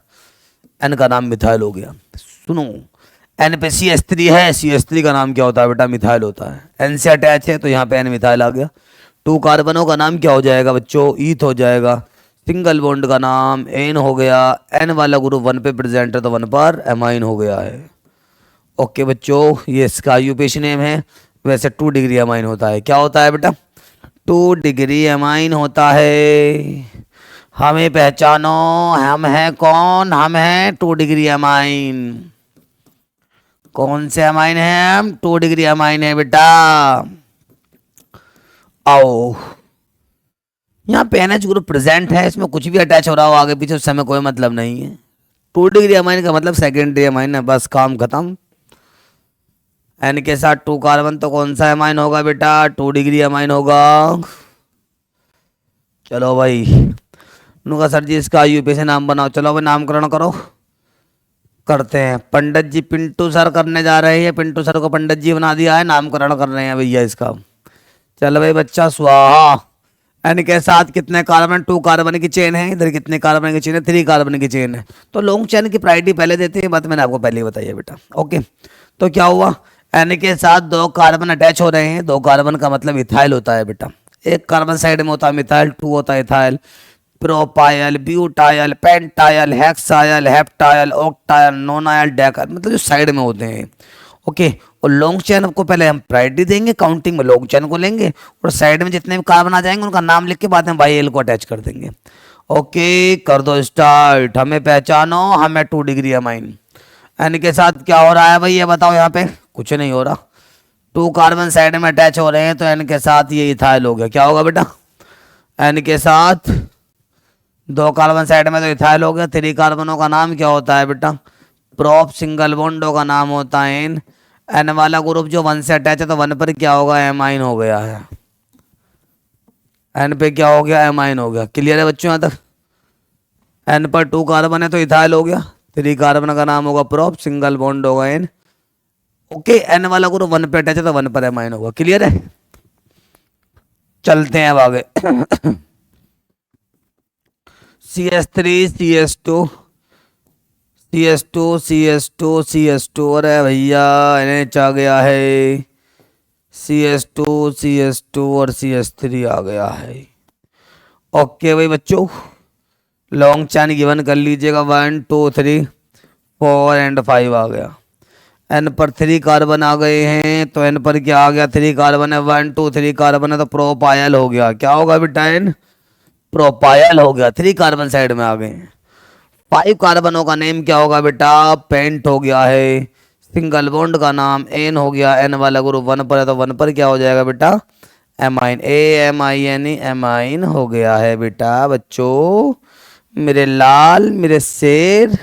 N का नाम मिथाइल हो गया। सुनो, N पे CH3 है, CH3 का नाम क्या होता है बेटा? मिथाइल होता है। N से अटैच है तो यहाँ पे N मिथाइल आ गया। 2 कार्बनों का नाम क्या हो जाएगा बच्चों? ईथ हो जाएगा। सिंगल बॉन्ड का नाम N हो गया। N वाला ग्रुप 1 पे प्रेजेंट है तो 1 पर एमाइन हो गया है। ओके बच्चों, ये इसका IUPAC नेम है। वैसे 2 डिग्री अमाइन होता है। क्या होता है बेटा? 2 डिग्री अमाइन होता है। हमें पहचानो, हम हैं कौन? हम हैं 2 डिग्री अमाइन। कौन से अमाइन है हम? 2 डिग्री अमाइन है बेटा। आओ, यहाँ पे NH ग्रुप प्रेजेंट है, इसमें कुछ भी अटैच हो रहा हो आगे पीछे, उस समय कोई मतलब नहीं है। 2 डिग्री अमाइन का मतलब सेकेंडरी अमाइन है, बस काम खत्म। N के साथ 2 कार्बन तो कौन सा अमाइन होगा बेटा? 2 डिग्री अमाइन होगा। चलो भाई, उनका सर जी इसका IUPAC से नाम बनाओ। चलो भाई नामकरण करो। करते हैं। पंडित जी पिंटू सर करने जा रहे हैं। पिंटू सर को पंडित जी बना दिया है, नामकरण कर रहे हैं भैया इसका। चल भाई बच्चा स्वाहा। N के साथ कितने कार्बन? 2 कार्बन की चेन है। इधर कितने कार्बन की चेन है? 3 कार्बन की चेन है। तो लॉन्ग चेन की प्रायोरिटी पहले देते हैं, बात मैंने आपको पहले ही बताई है बेटा। ओके, तो क्या हुआ? N के साथ 2 कार्बन अटैच हो रहे हैं। 2 कार्बन का मतलब इथाइल होता है बेटा। एक कार्बन साइड में होता है मिथाइल, 2 होता है ethyl. Propyl, butyl, pentyl, hexyl, heptyl, octyl, nonyl, डेकाइल, मतलब जो साइड में होते हैं। ओके, और लॉन्ग चेन को पहले हम प्रायोरिटी देंगे, काउंटिंग में लॉन्ग चेन को लेंगे और साइड में जितने भी कार्बन आ जाएंगे उनका नाम लिख के बाद में बाई एल को अटैच कर देंगे। ओके, कर दो स्टार्ट। हमें पहचानो, हमें 2 डिग्री अमाइन। N के साथ क्या हो रहा है भाई? ये बताओ। यहाँ पे कुछ नहीं हो रहा। 2 कार्बन साइड में अटैच हो रहे हैं तो N के साथ ये इथाइल हो गया। क्या होगा बेटा? N के साथ 2 कार्बन साइड में तो इथाइल हो गया। 3 कार्बनों का नाम क्या होता है बेटा? प्रोप। सिंगल बॉन्डों का नाम होता है N। N वाला ग्रुप जो 1 से अटैच है तो 1 पर क्या होगा? एमाइन हो गया है। N पे क्या हो गया? एमाइन हो गया। क्लियर है बच्चों यहाँ तक? N पर 2 कार्बन है तो इथाइल हो गया। 3 कार्बन का नाम होगा प्रोप, सिंगल बॉन्ड होगा N। ओके, N वाला ग्रुप 1 पे अटैच है तो 1 पर एमाइन होगा। क्लियर है? चलते हैं अब आगे। CH3 CH2 CH2 CH2 CH2, अरे भैया NH आ गया है। CH2 CH2 और CH3 आ गया है। ओके भाई बच्चों, लॉन्ग चैन गिवन कर लीजिएगा। 1 2 3 4 एंड 5 आ गया। N पर 3 कार्बन आ गए हैं तो N पर क्या आ गया? 3 कार्बन है। 1 2 3 कार्बन है तो प्रोपायल हो गया। क्या होगा बेटा? N प्रोपायल हो गया। 3 कार्बन साइड में आ गए हैं। 5 कार्बनों का नेम क्या होगा बेटा? पेंट हो गया है। सिंगल बॉन्ड का नाम N हो गया। N वाला ग्रुप 1 पर है तो 1 पर क्या हो जाएगा बेटा? एमाइन। AMINE, एमाइन हो गया है बेटा। बच्चों मेरे लाल, मेरे शेर,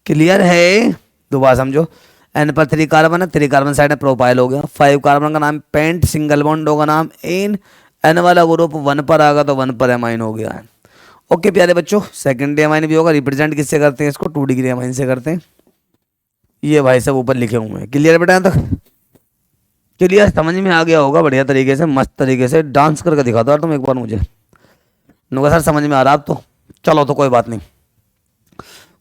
क्लियर है? दोबारा समझो। N पर 3 कार्बन है, 3 कार्बन साइड में प्रोपाइल हो गया। 5 कार्बन का नाम पेंट, सिंगल बॉन्ड होगा नाम एन, N वाला ग्रुप 1 पर आ गया तो 1 पर एमाइन हो गया है। ओके प्यारे बच्चों, सेकेंडरी एमाइन भी होगा। रिप्रेजेंट किससे करते हैं इसको? 2 डिग्री एमाइन से करते हैं। ये भाई सब ऊपर लिखे हुए हैं। क्लियर बेटा? यहाँ तक क्लियर? समझ में आ गया होगा बढ़िया तरीके से, मस्त तरीके से। डांस करके दिखा दो यार तुम एक बार मुझे। नुका सर समझ में आ रहा अब तो? चलो तो कोई बात नहीं।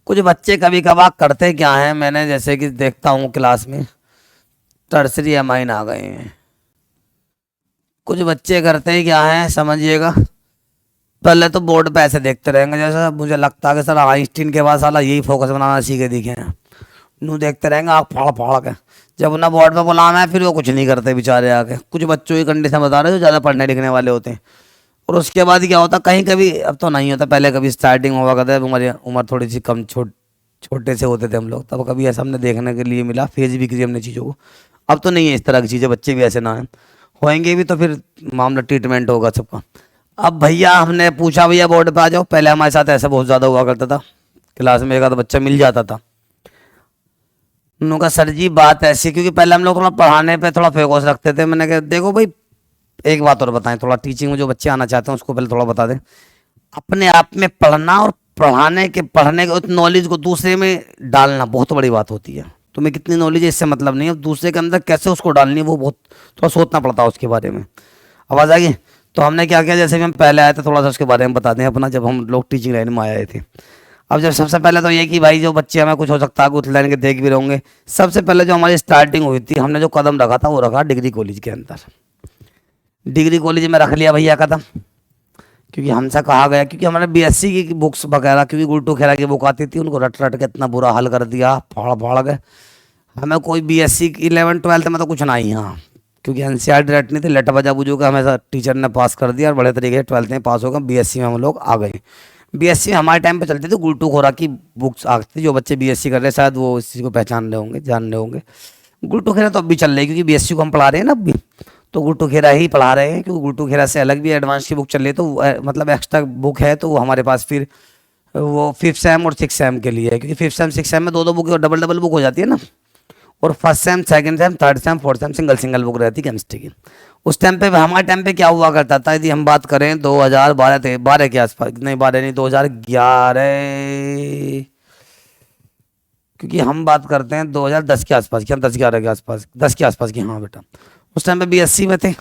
कुछ बच्चे कभी कभार करते क्या है, मैंने जैसे कि देखता हूँ क्लास में टर्सरी एमाइन आ गए हैं। कुछ बच्चे करते क्या है समझिएगा, पहले तो बोर्ड पे ऐसे देखते रहेंगे जैसा मुझे लगता है कि सर आइंस्टीन के पास साला यही फोकस बनाना सीखे दिखे हैं। नू देखते रहेंगे आँख फाड़ फाड़ के। जब उन्हें बोर्ड पे बुलाना है फिर वो कुछ नहीं करते बेचारे आके। कुछ बच्चों की कंडीशन बता रहे हैं जो ज़्यादा पढ़ने लिखने वाले होते हैं। और उसके बाद क्या होता कहीं कभी, अब तो नहीं होता, पहले कभी स्टार्टिंग हुआ करता है, हमारी उम्र थोड़ी सी कम छोटे से होते थे हम लोग, तब कभी ऐसा हमने देखने के लिए मिला, फेज भी किया हमने चीज़ों को। अब तो नहीं है इस तरह की चीज़ें, बच्चे भी ऐसे ना हैं, होएंगे भी तो फिर मामला ट्रीटमेंट होगा सबका। अब भैया हमने पूछा भैया बोर्ड पे आ जाओ। पहले हमारे साथ ऐसा बहुत ज़्यादा हुआ करता था, क्लास में एक आधा बच्चा मिल जाता था। उन्होंने कहा सर जी बात ऐसी, क्योंकि पहले हम लोग थोड़ा पढ़ाने पे थोड़ा फोकस रखते थे। मैंने कहा देखो भाई एक बात और बताएं, थोड़ा टीचिंग में जो बच्चे आना चाहते हैं उसको पहले थोड़ा बता दें। अपने आप में पढ़ना और पढ़ने के उस नॉलेज को दूसरे में डालना बहुत बड़ी बात होती है। तुम्हें कितनी नॉलेज है इससे मतलब नहीं है, दूसरे के अंदर कैसे उसको डालनी है वो बहुत थोड़ा सोचना पड़ता है उसके बारे में। आवाज़ आ गई? तो हमने क्या किया, जैसे कि हम पहले आए थे थोड़ा सा उसके बारे में बता दें अपना, जब हम लोग टीचिंग लाइन में आए थे। अब जब सबसे पहले तो ये कि भाई जो बच्चे हमें कुछ हो सकता है उस लाइन के देख भी रहोगे। सबसे पहले जो हमारी स्टार्टिंग हुई थी, हमने जो कदम रखा था वो रखा डिग्री कॉलेज के अंदर। डिग्री कॉलेज में रख लिया भैया कदम, क्योंकि हमसे कहा गया, क्योंकि हमारे बीएससी की बुक्स वगैरह, क्योंकि गुल्टू खेरा की बुक आती थी, उनको रट रट के इतना बुरा हाल कर दिया, फाड़ फाड़ के। हमें कोई बीएससी 11-12 में तो कुछ ना ही, हाँ, क्योंकि एनसीईआरटी रटनी थी, लट बजा बुझू का हमें टीचर ने पास कर दिया और बड़े तरीके से 12th में पास हो गए। बीएससी में हम लोग आ गए। बीएससी में हमारे टाइम पे चलती थी गुल्टू खोरा की बुक्स आती थी। जो बच्चे बीएससी कर रहे हैं शायद वो इस चीज़ को पहचान रहे होंगे, जान रहे होंगे। गुल्टू खेरा तो अब भी चल रही है, क्योंकि बीएससी को हम पढ़ा रहे हैं ना अब भी, तो गुल्टू खेरा ही पढ़ा रहे हैं। क्योंकि गुल्टू खेरा से अलग भी एडवांस की बुक चल रही है, तो मतलब एक्स्ट्रा बुक है तो वो हमारे पास फिर वो 5th सेम और 6th सेम के लिए है। क्योंकि 5th सेम 6th सेम में 2-2 बुक और डबल बुक हो जाती है ना। और 1st same 2nd same 3rd same 4th same single book रहती है केमिस्ट्री की। उस टाइम पे हमारे टाइम पे क्या हुआ करता था, यदि हम बात करें 2012 के आसपास, नहीं 12 नहीं 2011, क्योंकि हम बात करते हैं 2010 के आसपास की, हम 10-11 के आसपास, 10 के आसपास की, हाँ बेटा उस टाइम पे बीएससी में थे।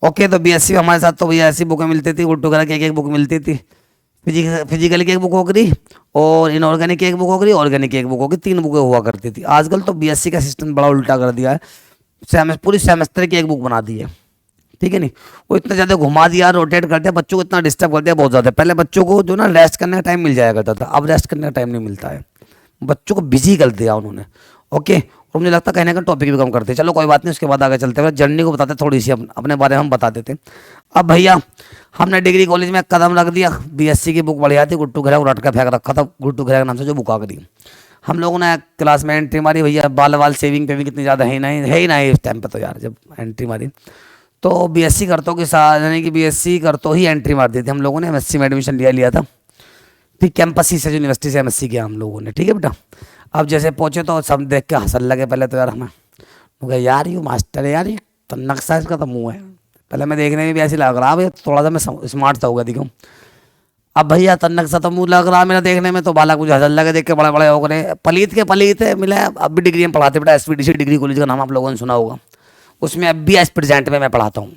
ओके, तो बीएससी में हमारे साथ तो भैया ऐसी बुकें मिलती थी, गुल्टू खेरा की एक बुक मिलती थी, फिजिकल की एक बुक हो गई और इनऑर्गेनिक की एक बुक हो गई, ऑर्गेनिक की एक बुक हो गई, 3 बुकें हुआ करती थी। आजकल तो बीएससी का सिस्टम बड़ा उल्टा कर दिया है, पूरी सेमेस्टर की एक बुक बना दी है, ठीक है नहीं। वो इतना ज़्यादा घुमा दिया, रोटेट कर दिया, बच्चों को इतना डिस्टर्ब कर दिया बहुत ज़्यादा। पहले बच्चों को जो ना रेस्ट करने का टाइम मिल जाया करता था, अब रेस्ट करने का टाइम नहीं मिलता है, बच्चों को बिजी कर दिया उन्होंने। ओके, और मुझे लगता है कहने का टॉपिक भी कम करते हैं। चलो कोई बात नहीं, उसके बाद आगे चलते हैं, जर्नी को बताते थोड़ी सी, अपने बारे में हम बता देते। अब भैया हमने डिग्री कॉलेज में कदम रख दिया, बीएससी की बुक बढ़िया थी, गुट्टू खेरा को रट कर फेंक रखा था, गुट्टू खेरा के नाम से जो बुक आ गई। हम लोगों ने क्लास में एंट्री मारी, भैया बाल सेविंग पे भी कितनी ज़्यादा है ही नहीं इस टाइम पर तो यार। जब एंट्री मारी तो बीएससी करतों के साथ, यानी कि बीएससी करतों ही एंट्री मार दी थी हम लोगों ने। एमएससी में एडमिशन लिया था, फिर कैंपस ही से यूनिवर्सिटी से एमएससी किया हम लोगों ने, ठीक है बेटा। अब जैसे पहुँचे तो सब देख के हंसन लगे पहले तो यार, हमें कहा यार ये मास्टर है यार, ये तन्नक साइज का तो मुँह है। पहले मैं देखने में भी ऐसे लग रहा, भैया थोड़ा सा मैं स्मार्ट सा होगा दिखूँ। अब भैया तन्नक सा तो मुँह लग रहा मेरा देखने में, तो बालक मुझे हंसन लगे देख के, बड़े बड़े हो गए, पलीत है मिले। अब भी डिग्री में पढ़ाते बेटा, एसपीडीसी डिग्री कॉलेज का नाम आप लोगों ने सुना होगा, उसमें अब भी एज प्रेजेंट में मैं पढ़ाता हूँ।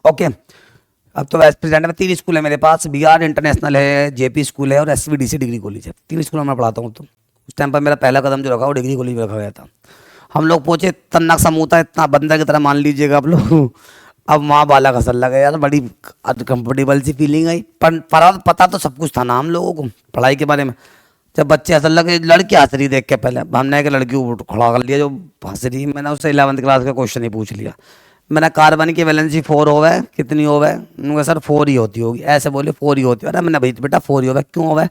ओके, अब तो एज प्रेजेंट में 3 स्कूल है मेरे पास, बीआर इंटरनेशनल है, जेपी स्कूल है और एसवीडीसी डिग्री कॉलेज है। 3 स्कूल में पढ़ाता हूँ। तो उस टाइम पर मेरा पहला कदम जो रखा वो डिग्री कॉलेज में रखा गया था। हम लोग पहुँचे, तन्नक सा मुँह था, इतना बंदर की तरह मान लीजिएगा आप लोग। अब वहाँ बालक हंसन लगे यार, बड़ी अनकम्फर्टेबल सी फीलिंग आई। पर पता तो सब कुछ था ना हम लोगों को पढ़ाई के बारे में। जब बच्चे हंसन लगे, लड़की हंस रही देख के, पहले हमने एक लड़की को खड़ा कर लिया जो हंस रही, मैंने उससे 11th क्लास का क्वेश्चन ही पूछ लिया। मैंने कार्बन की वैलेंसी 4 होवे, कितनी होवे? उन्होंने सर 4 ही होती होगी, ऐसे बोले 4 ही होती है। अरे मैंने भाई बेटा 4 ही होवे, क्यों होवे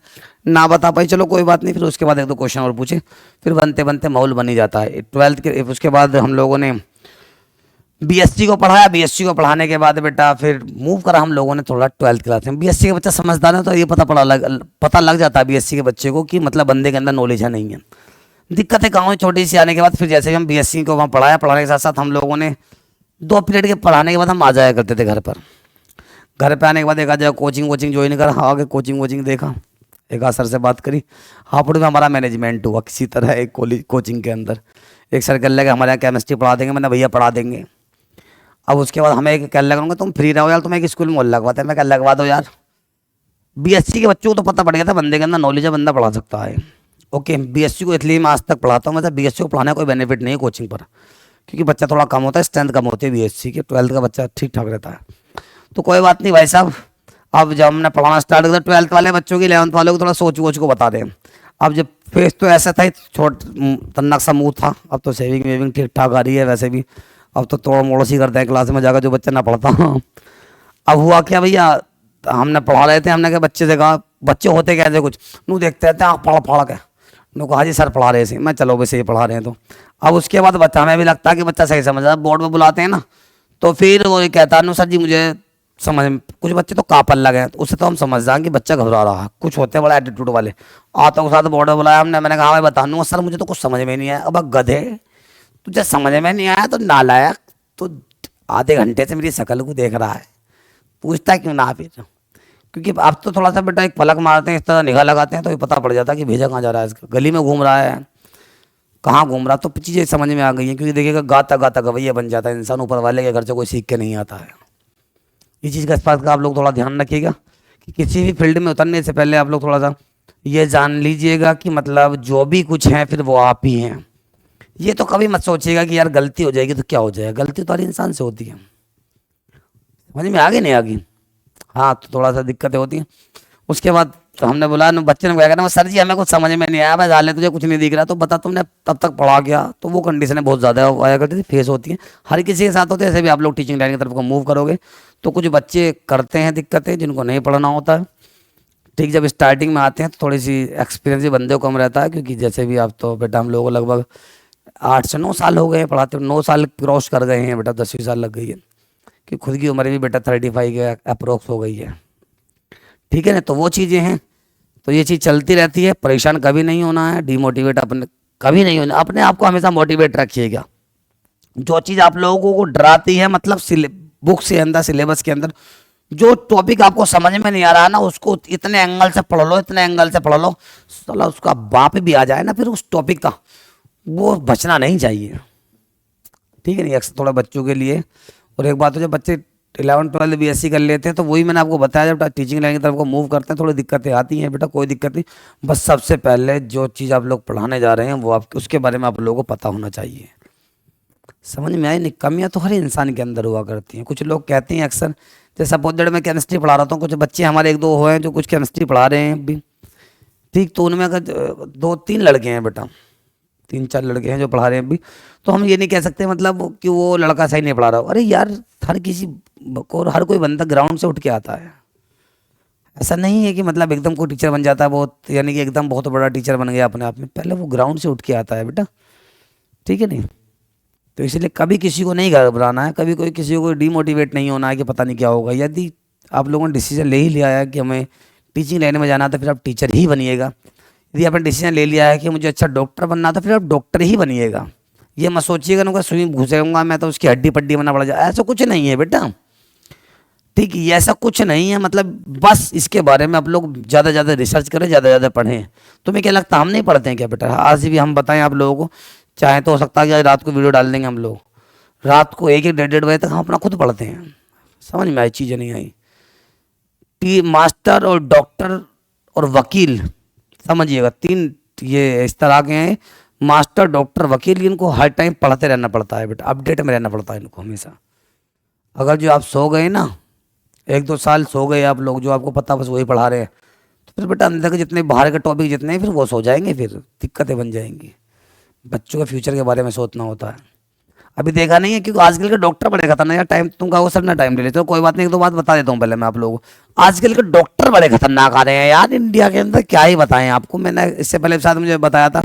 ना बता पाई, चलो कोई बात नहीं। फिर उसके बाद 1-2 क्वेश्चन और पूछे, फिर बनते बनते माहौल बन ही जाता है। 12th के उसके बाद हम लोगों ने बीएससी को पढ़ाया। बीएससी को पढ़ाने के बाद बेटा फिर मूव करा हम लोगों ने थोड़ा 12th क्लास में। बीएससी के बच्चा समझदार है तो ये पता लग जाता है बीएससी के बच्चे को कि मतलब बंदे के अंदर नॉलेज है नहीं है। दिक्कतें कहाँ हुई छोटी सी आने के बाद, फिर जैसे ही हम बीएससी को वहाँ पढ़ाया, पढ़ाने के साथ साथ हम लोगों ने 2 पीरियड के पढ़ाने के बाद हम आ जाया करते थे घर पर। घर पे आने के बाद एक आध जगह कोचिंग वोचिंग ज्वाइन करा, आगे कोचिंग वोचिंग देखा, एक आध सर से बात करी, हापुड़ में हमारा मैनेजमेंट हुआ किसी तरह एक कोचिंग के अंदर। एक सर कह लगे हमारे यहाँ केमिस्ट्री पढ़ा देंगे, मैंने भैया पढ़ा देंगे। अब उसके बाद हमें एक कह लगा तुम फ्री रहो यार, तुम एक स्कूल में लगवाते हैं, मैं कह लगवा दो यार। बीएससी के बच्चों को तो पता पड़ गया था बंदे के अंदर नॉलेज है, बंदा पढ़ा सकता है। ओके, बीएससी को इसलिए मैं आज तक पढ़ाता हूँ, मतलब बीएससी को पढ़ाने का कोई बेनिफिट नहीं है कोचिंग पर, क्योंकि बच्चा थोड़ा कम होता है, स्ट्रेंथ कम होती है बीएससी की। 12th का बच्चा ठीक ठाक रहता है, तो कोई बात नहीं भाई साहब। अब जब हमने पढ़ाना स्टार्ट किया 12th वाले बच्चों की, 11th वालों को थोड़ा सोच वोच को बता दें। अब जब फेस तो ऐसा था, छोट तन्नक सा मुँह था, अब तो सेविंग वेविंग ठीक ठाक आ रही है वैसे भी। अब तो तोड़ मोड़ सी करते हैं क्लास में जाकर जो बच्चा ना पढ़ता। अब हुआ क्या भैया, हमने पढ़ा रहे थे, हमने कहा बच्चे से कहा, बच्चे होते कैसे कुछ नू देखते रहते हैं पढ़ पढ़ के, नो कहा जी सर पढ़ा रहे थे, मैं चलो वैसे ही पढ़ा रहे हैं। तो अब उसके बाद बच्चा, हमें भी लगता है कि बच्चा सही समझ रहा है, बोर्ड में बुलाते हैं ना, तो फिर वो ये कहता है नो सर जी मुझे समझ में, कुछ बच्चे तो कापन लगे हैं, तो उससे तो हम समझ जाएं कि बच्चा घबरा रहा है। कुछ होते हैं बड़ा एटीट्यूड वाले, आता के साथ बोर्ड में बुलाया हमने, मैंने कहा मैं बता दूंगा सर मुझे तो कुछ समझ में नहीं आया। अब गधे, तुझे समझ में नहीं आया तो नालायक, तो आधे घंटे से मेरी शक्ल को देख रहा है, पूछता है क्यों ना फिर। क्योंकि अब तो थोड़ा सा बेटा एक पलक मारते हैं, इस तरह निगाह लगाते हैं तो ये पता पड़ जाता है कि भेजा कहाँ जा रहा है इसका, गली में घूम रहा है, कहाँ घूम रहा, तो चीज़ें समझ में आ गई हैं। क्योंकि देखिएगा गाता गाता गवैया बन जाता है इंसान, ऊपर वाले के घर से कोई सीख के नहीं आता है। इस चीज़ का इस बात का आप लोग थोड़ा ध्यान रखिएगा कि किसी भी फील्ड में उतरने से पहले आप लोग थोड़ा सा ये जान लीजिएगा कि मतलब जो भी कुछ है फिर वो आप ही हैं। ये तो कभी मत सोचिएगा कि यार गलती हो जाएगी तो क्या हो जाएगा, गलती तो हर इंसान से होती है। समझ में आ गई नहीं आ गई? हाँ, तो थोड़ा सा दिक्कतें होती हैं। उसके बाद तो हमने बोला ना, बच्चे ने क्या कहना, सर जी हमें कुछ समझ में नहीं आया, मैं डाले तुझे कुछ नहीं दिख रहा, तो बता तुमने तब तक पढ़ा गया। तो वो कंडीशनें बहुत ज़्यादा आया करती थी, फेस होती हैं, हर किसी के साथ होते हैं। ऐसे भी आप लोग टीचिंग लाइन की तरफ को मूव करोगे तो कुछ बच्चे करते हैं दिक्कतें जिनको नहीं पढ़ना होता है। ठीक, जब स्टार्टिंग में आते हैं तो थोड़ी सी एक्सपीरियंस भी बंदे को कम रहता है, क्योंकि जैसे भी आप तो बेटा हम लोगों को लगभग 8 से 9 साल हो गए हैं पढ़ाते, 9 साल क्रॉस कर गए हैं बेटा, 10वीं साल लग गई है, कि खुद की उम्र भी बेटा 35 के अप्रोक्स हो गई है। ठीक है ना, तो वो चीज़ें हैं, तो ये चीज़ चलती रहती है। परेशान कभी नहीं होना है, डिमोटिवेट अपने कभी नहीं होना, अपने आप को हमेशा मोटिवेट रखिएगा। जो चीज़ आप लोगों को डराती है, मतलब बुक से अंदर, सिलेबस के अंदर जो टॉपिक आपको समझ में नहीं आ रहा है ना, उसको इतने एंगल से पढ़ लो, इतने एंगल से पढ़ लो, साला उसका बाप भी आ जाए ना फिर उस टॉपिक का, वो बचना नहीं चाहिए। ठीक है नहीं, अक्सर थोड़ा बच्चों के लिए। और एक बात हो, जब बच्चे 11 12 बीएससी कर लेते हैं तो वही मैंने आपको बताया, जब टीचिंग लाइन की तरफ को मूव करते हैं थोड़ी दिक्कतें आती हैं बेटा, कोई दिक्कत नहीं। बस सबसे पहले जो चीज़ आप लोग पढ़ाने जा रहे हैं वो आप उसके बारे में आप लोगों को पता होना चाहिए। समझ में आई नहीं? कमियाँ तो हर इंसान के अंदर हुआ करती हैं। कुछ लोग कहते हैं अक्सर, जैसे सपोज दैट मैं केमिस्ट्री पढ़ा रहा हूँ, कुछ बच्चे हमारे 1 2 हुए हैं जो कुछ केमिस्ट्री पढ़ा रहे हैं अभी, ठीक, तो उनमें अगर 2 3 लड़के हैं बेटा, 3 4 लड़के हैं जो पढ़ा रहे हैं अभी, तो हम ये नहीं कह सकते मतलब कि वो लड़का सही नहीं पढ़ा रहा हो। अरे यार, हर किसी को, हर कोई बंदा ग्राउंड से उठ के आता है। ऐसा नहीं है कि मतलब एकदम कोई टीचर बन जाता है बहुत, यानी कि एकदम बहुत बड़ा टीचर बन गया अपने आप में, पहले वो ग्राउंड से उठ के आता है बेटा। ठीक है नहीं, तो इसलिए कभी किसी को नहीं घबराना है, कभी कोई किसी को डीमोटिवेट नहीं होना है कि पता नहीं क्या होगा। यदि आप लोगों ने डिसीजन ले ही लिया है कि हमें टीचिंग लाइन में जाना है तो फिर आप टीचर ही बनिएगा। यदि आपने डिसीजन ले लिया है कि मुझे अच्छा डॉक्टर बनना तो फिर आप डॉक्टर ही बनिएगा। ये मत सोचिएगा ना सुई घुसेऊंगा मैं तो उसकी हड्डी पट्टी बनना पड़ जाए, ऐसा कुछ नहीं है बेटा। ठीक है, ऐसा कुछ नहीं है, मतलब बस इसके बारे में आप लोग ज़्यादा ज़्यादा रिसर्च करें, ज़्यादा ज़्यादा पढ़ें। तुम्हें क्या लगता है हम नहीं पढ़ते हैं क्या बेटा? आज भी हम बताएं आप लोगों को, चाहे तो हो सकता है कि आज रात को वीडियो डाल देंगे हम लोग, रात को 1 1 1:30 बजे तक हम अपना खुद पढ़ते हैं। समझ में आई चीज़ें नहीं आई? मास्टर और डॉक्टर और वकील, समझिएगा 3 ये इस तरह के हैं, मास्टर डॉक्टर वकील, इनको हर टाइम पढ़ते रहना पड़ता है बेटा, अपडेट में रहना पड़ता है इनको हमेशा। अगर जो आप सो गए ना, 1 2 साल सो गए आप लोग, जो आपको पता बस वही पढ़ा रहे हैं, तो फिर बेटा अंदर के जितने बाहर के टॉपिक जितने हैं फिर वो सो जाएंगे, फिर दिक्कतें बन जाएंगी। बच्चों के फ्यूचर के बारे में सोचना होता है। अभी देखा नहीं है क्योंकि आजकल के डॉक्टर बड़े खतरनाक यार, टाइम तुम कहो सर ना टाइम ले लेते हो, कोई बात नहीं, 1 2 बात बता देता हूँ पहले मैं आप लोगों को। आजकल के डॉक्टर बड़े खतरनाक आ रहे हैं यार इंडिया के अंदर, क्या ही बताएं आपको। मैंने इससे पहले शायद मुझे बताया था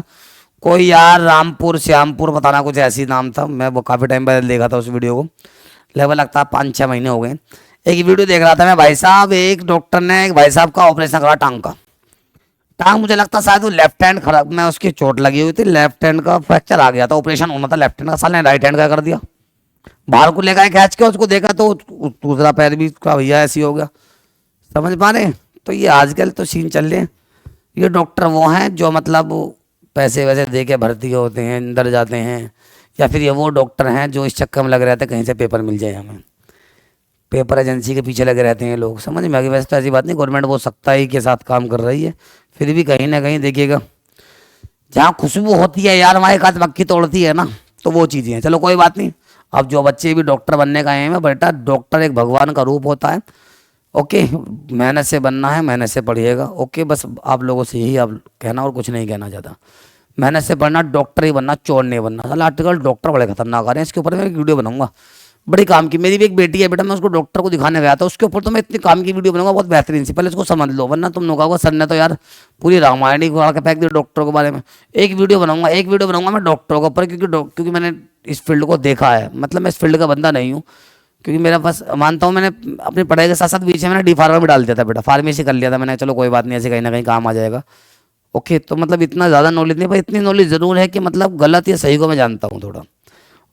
कोई यार, रामपुर श्यामपुर बताना कुछ ऐसी नाम था, मैं वो काफ़ी टाइम पहले देखा था उस वीडियो को, लगभग लगता है 5 6 महीने हो गए। एक वीडियो देख रहा था मैं, भाई साहब एक डॉक्टर ने एक भाई साहब का ऑपरेशन करा टांग मुझे लगता शायद वो लेफ्ट हैंड खराब, मैं उसकी चोट लगी हुई थी, लेफ्ट हैंड का फ्रैक्चर आ गया था, ऑपरेशन होना था लेफ्ट हैंड का, साले ने राइट हैंड का कर दिया। बाहर को लेकर खींच के उसको देखा तो दूसरा पैर भी उसका भैया ऐसी हो गया। समझ पा रहे हैं? तो ये आजकल तो सीन चल रहे हैं। ये डॉक्टर वो हैं जो मतलब पैसे वैसे दे के भर्ती होते हैं, अंदर जाते हैं, या फिर ये वो डॉक्टर हैं जो इस चक्कर में लगे रहते हैं कहीं से पेपर मिल जाए हमें, पेपर एजेंसी के पीछे लगे रहते हैं लोग। समझ में आ गई? वैसे तो ऐसी बात नहीं, गवर्नमेंट वो सख्ताई के साथ काम कर रही है, फिर भी कहीं ना कहीं देखिएगा जहाँ खुशबू होती है यार वहाँ एक आध मक्खी तोड़ती है ना, तो वो चीज़ें हैं। चलो कोई बात नहीं। अब जो बच्चे भी डॉक्टर बनने का एम है बेटा, डॉक्टर एक भगवान का रूप होता है। ओके, मेहनत से बनना है, मेहनत से पढ़िएगा। ओके, बस आप लोगों से यही आप कहना, और कुछ नहीं कहना ज़्यादा। मेहनत से पढ़ना, डॉक्टर ही बनना, चोर नहीं बनना। साला आजकल डॉक्टर बड़े खतरनाक आ रहे हैं, इसके ऊपर मैं एक वीडियो बनाऊंगा, बड़ी काम की। मेरी भी एक बेटी है बेटा, मैं उसको डॉक्टर को दिखाने गया था, उसके ऊपर तो मैं इतनी काम की वीडियो बनाऊंगा बहुत बेहतरीन सी, पहले इसको समझ लो, वरना तुम लोग कहोगे सर ने तो यार पूरी रामायण ही उड़ा के फेंक दी डॉक्टरों के बारे में। एक वीडियो बनाऊंगा, एक वीडियो बनाऊंगा मैं डॉक्टरों के ऊपर, क्योंकि मैंने इस फील्ड को देखा है। मतलब मैं इस फील्ड का बंदा नहीं हूँ, क्योंकि मेरा पास मानता हूँ, मैंने अपनी पढ़ाई के साथ साथ बीच में मैंने डी फार्मा भी डाल दिया था बेटा, फार्मेसी कर लिया था मैंने। चलो कोई बात नहीं, ऐसे कहीं ना कहीं काम आ जाएगा। ओके, तो मतलब इतना ज़्यादा नॉलेज नहीं, पर इतनी नॉलेज ज़रूर है कि मतलब गलत या सही को मैं जानता हूँ थोड़ा।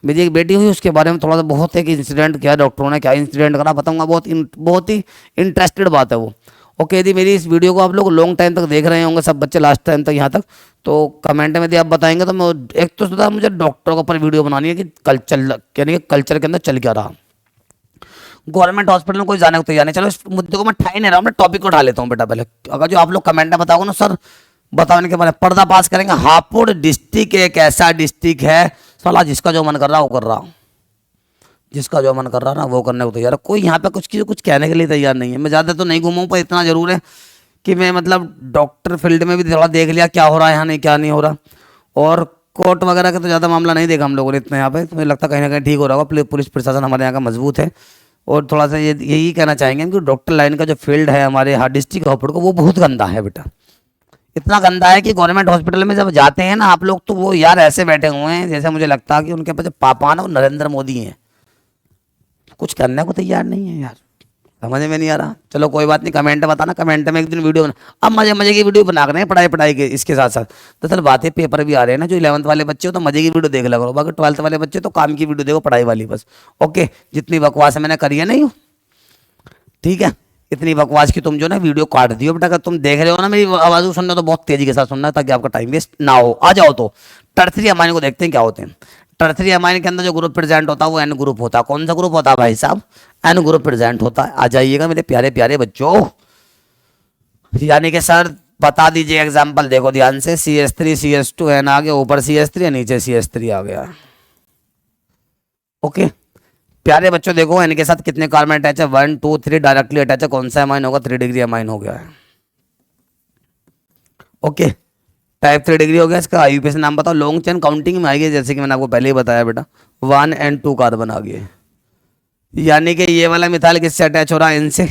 मेरी एक बेटी हुई, उसके बारे में थोड़ा सा बहुत एक इंसिडेंट किया, डॉक्टरों ने क्या इंसिडेंट करा बताऊंगा, बहुत ही इंटरेस्टेड बात है वो। ओके, यदि मेरी इस वीडियो को आप लोग लॉन्ग टाइम तक देख रहे होंगे सब बच्चे, लास्ट टाइम तक यहाँ तक, तो कमेंट में यदि आप बताएंगे तो मैं एक तो सोचा मुझे डॉक्टरों के ऊपर वीडियो बनानी है कि कल्चर, यानी कि कल्चर के अंदर चल क्या रहा। गवर्नमेंट हॉस्पिटल में कोई जाने को तैयार नहीं। चलो इस मुद्दे को मैं ठा ही नहीं रहा हूँ, मैं टॉपिक को उठा लेता हूँ बेटा पहले। अगर जो आप लोग कमेंट में बताओगे ना सर बताने के बारे में पर्दाफाश करेंगे। हापुड़ डिस्ट्रिक्ट एक ऐसा डिस्ट्रिक्ट है साला जिसका जो मन कर रहा है वो कर रहा, जिसका जो मन कर रहा है ना वो करने को तैयार है। कोई यहाँ पे कुछ कहने के लिए तैयार नहीं है। मैं ज़्यादा तो नहीं घूमा हूँ, पर इतना जरूर है कि मैं मतलब डॉक्टर फील्ड में भी थोड़ा देख लिया क्या हो रहा है यहाँ, नहीं क्या नहीं हो रहा। और कोर्ट वगैरह का तो ज़्यादा मामला नहीं देखा हम लोगों ने इतना यहाँ पे, तो मुझे लगता है कहीं ना कहीं ठीक हो रहा होगा। पुलिस प्रशासन हमारे यहाँ का मजबूत है। और थोड़ा सा यही कहना चाहेंगे कि डॉक्टर लाइन का जो फील्ड है हमारे यहाँ डिस्ट्रिक्ट हापुड़ को, वो बहुत गंदा है बेटा। इतना गंदा है कि गवर्नमेंट हॉस्पिटल में जब जाते हैं ना आप लोग, तो वो यार ऐसे बैठे हुए हैं जैसे मुझे लगता है कि उनके पास जो पापा ना वो नरेंद्र मोदी हैं, कुछ करने को तैयार नहीं है यार। समझ में नहीं आ रहा। चलो कोई बात नहीं, कमेंट बताना, कमेंट में एक दिन वीडियो बना। अब मजे मजे की वीडियो बना रहे हैं पढ़ाई के इसके साथ साथ। तो चल बातें, पेपर भी आ रहे हैं ना, जो 11th वाले बच्चे हो तो मजे की वीडियो देख लगा करो, बाकी 12th वाले बच्चे तो काम की वीडियो देखो, पढ़ाई वाली बस। ओके, जितनी बकवास मैंने करी है नहीं, ठीक है, इतनी बकवास की तुम जो ना वीडियो काट दियो बेटा। अगर तुम देख रहे हो ना मेरी आवाज़ सुनना तो बहुत तेजी के साथ सुनना है, ताकि आपका टाइम वेस्ट ना हो। आ जाओ तो टर्सरी अमाइन को देखते हैं क्या होते हैं। टर्सरी अमाइन के अंदर जो ग्रुप प्रेजेंट होता है वो एन ग्रुप होता है। कौन सा ग्रुप होता है भाई साहब? एन ग्रुप प्रेजेंट होता है। आ जाइएगा मेरे प्यारे प्यारे बच्चों। यानी कि सर बता दीजिए एग्जाम्पल, देखो ध्यान से, CH3 CH2 एन आ गया, ऊपर CH3 नीचे CH3 आ गया। ओके प्यारे बच्चों, देखो एन के साथ कितने कार्बन अटैच है, 1 2 3 डायरेक्टली अटैच है। कौन सा अमाइन होगा? 3 डिग्री अमाइन हो गया है। ओके, टाइप 3 डिग्री हो गया। इसका IUPAC नाम बताओ। लॉन्ग चेन काउंटिंग में आएगी, जैसे कि मैंने आपको पहले ही बताया बेटा, 1 and 2 कार्बन आ गए। यानी कि ये वाला मिथाइल किससे अटैच हो रहा है? एन से।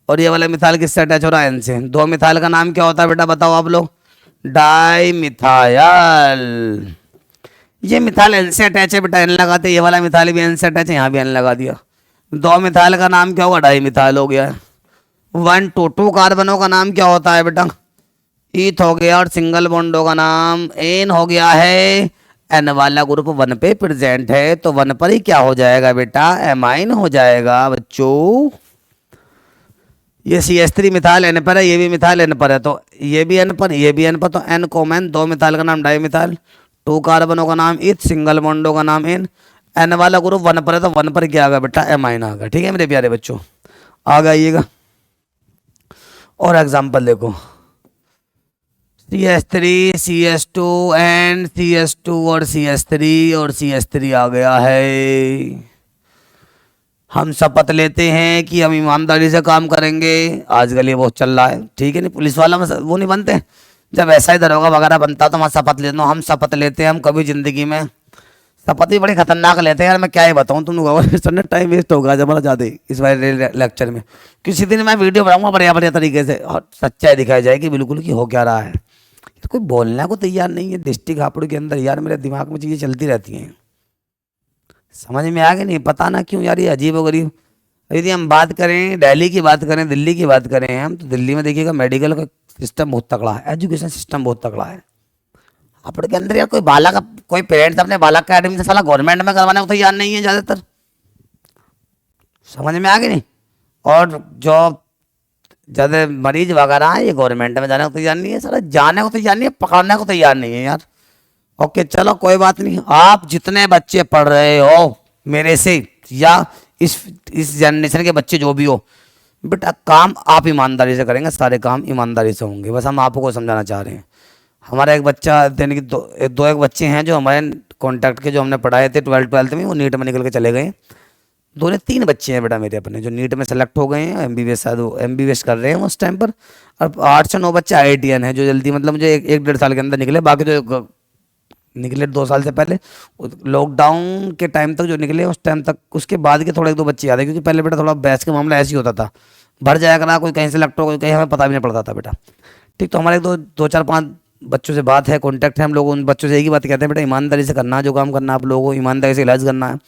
और ये वाला मिथाइल किससे अटैच हो रहा है? एन से। दो मिथाइल का नाम क्या होता है बेटा बताओ आप लोग? Di methyl. ये मिथाइल एन से अटैच है बेटा, एन लगाते। ये वाला मिथाइल भी एन से अटैच है, यहाँ भी एन लगा दिया। दो मिथाइल का नाम क्या होगा? डाई मिथाइल हो गया। 1 2 2 कार्बनों का नाम क्या होता है बेटा? ईथ हो गया। और सिंगल बॉन्डों का नाम एन हो गया है। एन वाला ग्रुप 1 पे प्रेजेंट है, तो 1 पर ही क्या हो जाएगा बेटा? एमाइन हो जाएगा बच्चों। ये CH3 मिथाइल एन पर है, ये भी मिथाइल एन पर है, तो ये भी एन पर, ये भी एन पर, तो एन कॉमन। दो मिथाइल का नाम डाई मिथाइल, 2 कार्बनों का नाम ईथ, सिंगल बॉन्डों का नाम एन। एन वाला ग्रुप 1 पर है, तो 1 पर क्या आ गया बेटा? एमाइन आ गया। ठीक है मेरे प्यारे बच्चों, आ जाइएगा। और एग्जाम्पल देखो, CH3 CH2 एंड CH2 और CH3 और CH3 आ गया है। हम शपथ लेते हैं कि हम ईमानदारी से काम करेंगे। आजकल ये बहुत चल रहा है, ठीक है नहीं, पुलिस वाला में वो नहीं बनते, जब ऐसा ही दरोगा वगैरह बनता तो मैं शपथ लेता हूँ। हम शपथ लेते हैं, हम कभी जिंदगी में शपथ भी बड़ी खतरनाक लेते हैं यार। मैं क्या ही बताऊँ तुम लोगों को, टाइम वेस्ट होगा जब ज़्यादा इस वाले लेक्चर में। किसी दिन मैं वीडियो बनाऊंगा बढ़िया बढ़िया तरीके से और सच्चाई दिखाई जाएगी बिल्कुल कि हो क्या रहा है। तो कोई बोलने को तैयार नहीं है डिस्ट्रिक्ट हापुड़ के अंदर यार। मेरे दिमाग में चीज़ें चलती रहती हैं, समझ में आ गई नहीं, पता ना क्यों यार ये अजीब व गरीब। यदि हम बात करें दिल्ली की बात करें, दिल्ली की बात करें हम, तो दिल्ली में देखिएगा मेडिकल का सिस्टम बहुत तगड़ा है, एजुकेशन सिस्टम बहुत तगड़ा है। अपने के अंदर यार कोई बालक कोई पेरेंट्स अपने बालक का एडमिशन साला गवर्नमेंट में करवाने को तैयार नहीं है ज़्यादातर, समझ में आ गई नहीं। और जो ज़्यादा मरीज वगैरह हैं ये गवर्नमेंट में जाने को तैयार नहीं है, साला जाने को तैयार नहीं है, पकड़ने को तैयार नहीं है यार। ओके चलो कोई बात नहीं, आप जितने बच्चे पढ़ रहे हो मेरे से या इस जनरेशन के बच्चे जो भी हो, बेटा काम आप ईमानदारी से करेंगे, सारे काम ईमानदारी से होंगे, बस हम आपको समझाना चाह रहे हैं। हमारा एक बच्चा यानी कि दो एक बच्चे हैं जो हमारे कॉन्टैक्ट के, जो हमने पढ़ाए थे ट्वेल्थ में, वो नीट में निकल के चले गए। दो ने तीन बच्चे हैं बेटा मेरे अपने जो नीट में सेलेक्ट हो गए हैं, MBBS शायद वो MBBS कर रहे हैं उस टाइम पर। और 8 से 9 बच्चे IITian हैं जो जल्दी मतलब मुझे एक डेढ़ साल के अंदर निकले, बाकी जो निकले 2 साल से पहले, लॉकडाउन के टाइम तक जो निकले उस टाइम तक, उसके बाद के थोड़े 1-2 बच्चे याद है, क्योंकि पहले बेटा थोड़ा बैच का मामला ऐसे ही होता था, भर जाया करा, कोई कहीं सेलेक्ट हो कोई कहीं, हमें पता भी नहीं पड़ता था बेटा। ठीक, तो हमारे 2-4-5 बच्चों से बात है, कॉन्टैक्ट है, हम लोग उन बच्चों से एक ही बात कहते हैं, बेटा ईमानदारी से करना जो काम करना, आप लोगों को ईमानदारी से इलाज करना है।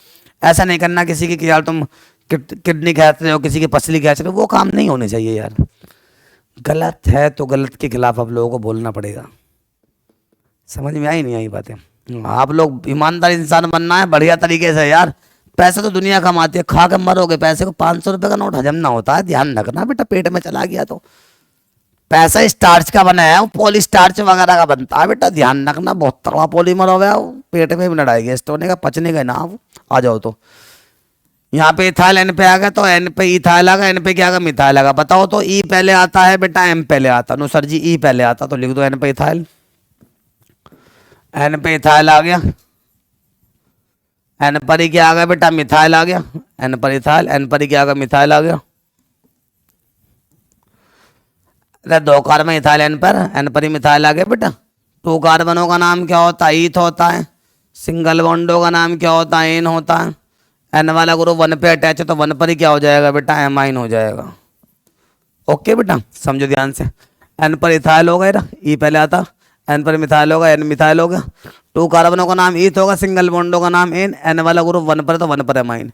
ऐसा नहीं करना किसी की कि यार तुम किडनी खींच रहे हो, किसी की पसली खींच रहे हो, वो काम नहीं होने चाहिए यार। गलत है तो गलत के खिलाफ आप लोगों को बोलना पड़ेगा। समझ में आई नहीं आई बातें? आप लोग ईमानदार इंसान बनना है बढ़िया तरीके से यार। पैसे तो दुनिया कमाती है, खा के मरोगे पैसे को। 500 रुपये का नोट हजम ना होता है, ध्यान रखना बेटा, पेट में चला गया तो। पैसा स्टार्च का बना है, वो पॉली स्टार्च वगैरह का बनता है बेटा, ध्यान रखना। बहुत तगड़ा पॉलीमर हो गया, पेट में भी लड़ाई गेस्ट होने का, पचने का ना वो आ जाओ तो। यहाँ पे इथाइल N पे आ गया तो N पे इथाइल आ गया, N पे क्या आ गया, मिथाइल आ गया। बताओ तो E पहले आता है बेटा M पहले आता? नो सर जी E पहले आता, तो लिख दो N पे इथाइल। N पे इथाइल आ गया, N पर ही क्या आ गया बेटा, मिथाइल आ गया। N पर इथाइल, N पर ही क्या आ गया, मिथाइल आ गया। अरे 2 कार्बन इथाइल N पर, N पर ही मिथाइल आ गया बेटा। 2 कार्बनों का नाम क्या होता है, ईथ होता है। सिंगल बॉन्डों का नाम क्या होता है, एन होता है। N वाला ग्रुप 1 पे अटैच है तो 1 पर ही क्या हो जाएगा बेटा, एमाइन हो जाएगा। ओके बेटा, समझो ध्यान से। N पर इथाइल हो गया, E पहले आता, N पर मिथाइल होगा, N मिथाइल हो गया। 2 कार्बनों का नाम ईथ होगा, सिंगल बॉन्डों का नाम एन, N वाला ग्रुप 1 पर है तो 1 पर एमाइन।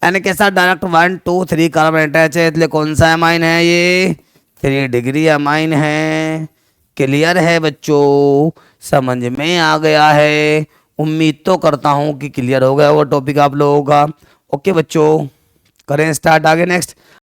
N के साथ डायरेक्ट 1 2 3 कार्बन अटैच है, इसलिए कौन सा एमाइन है ये, 3 डिग्री एमाइन है। क्लियर है बच्चों, समझ में आ गया है? उम्मीद तो करता हूँ कि क्लियर हो गया वो टॉपिक आप लोगों का। ओके बच्चों, करें स्टार्ट आगे नेक्स्ट।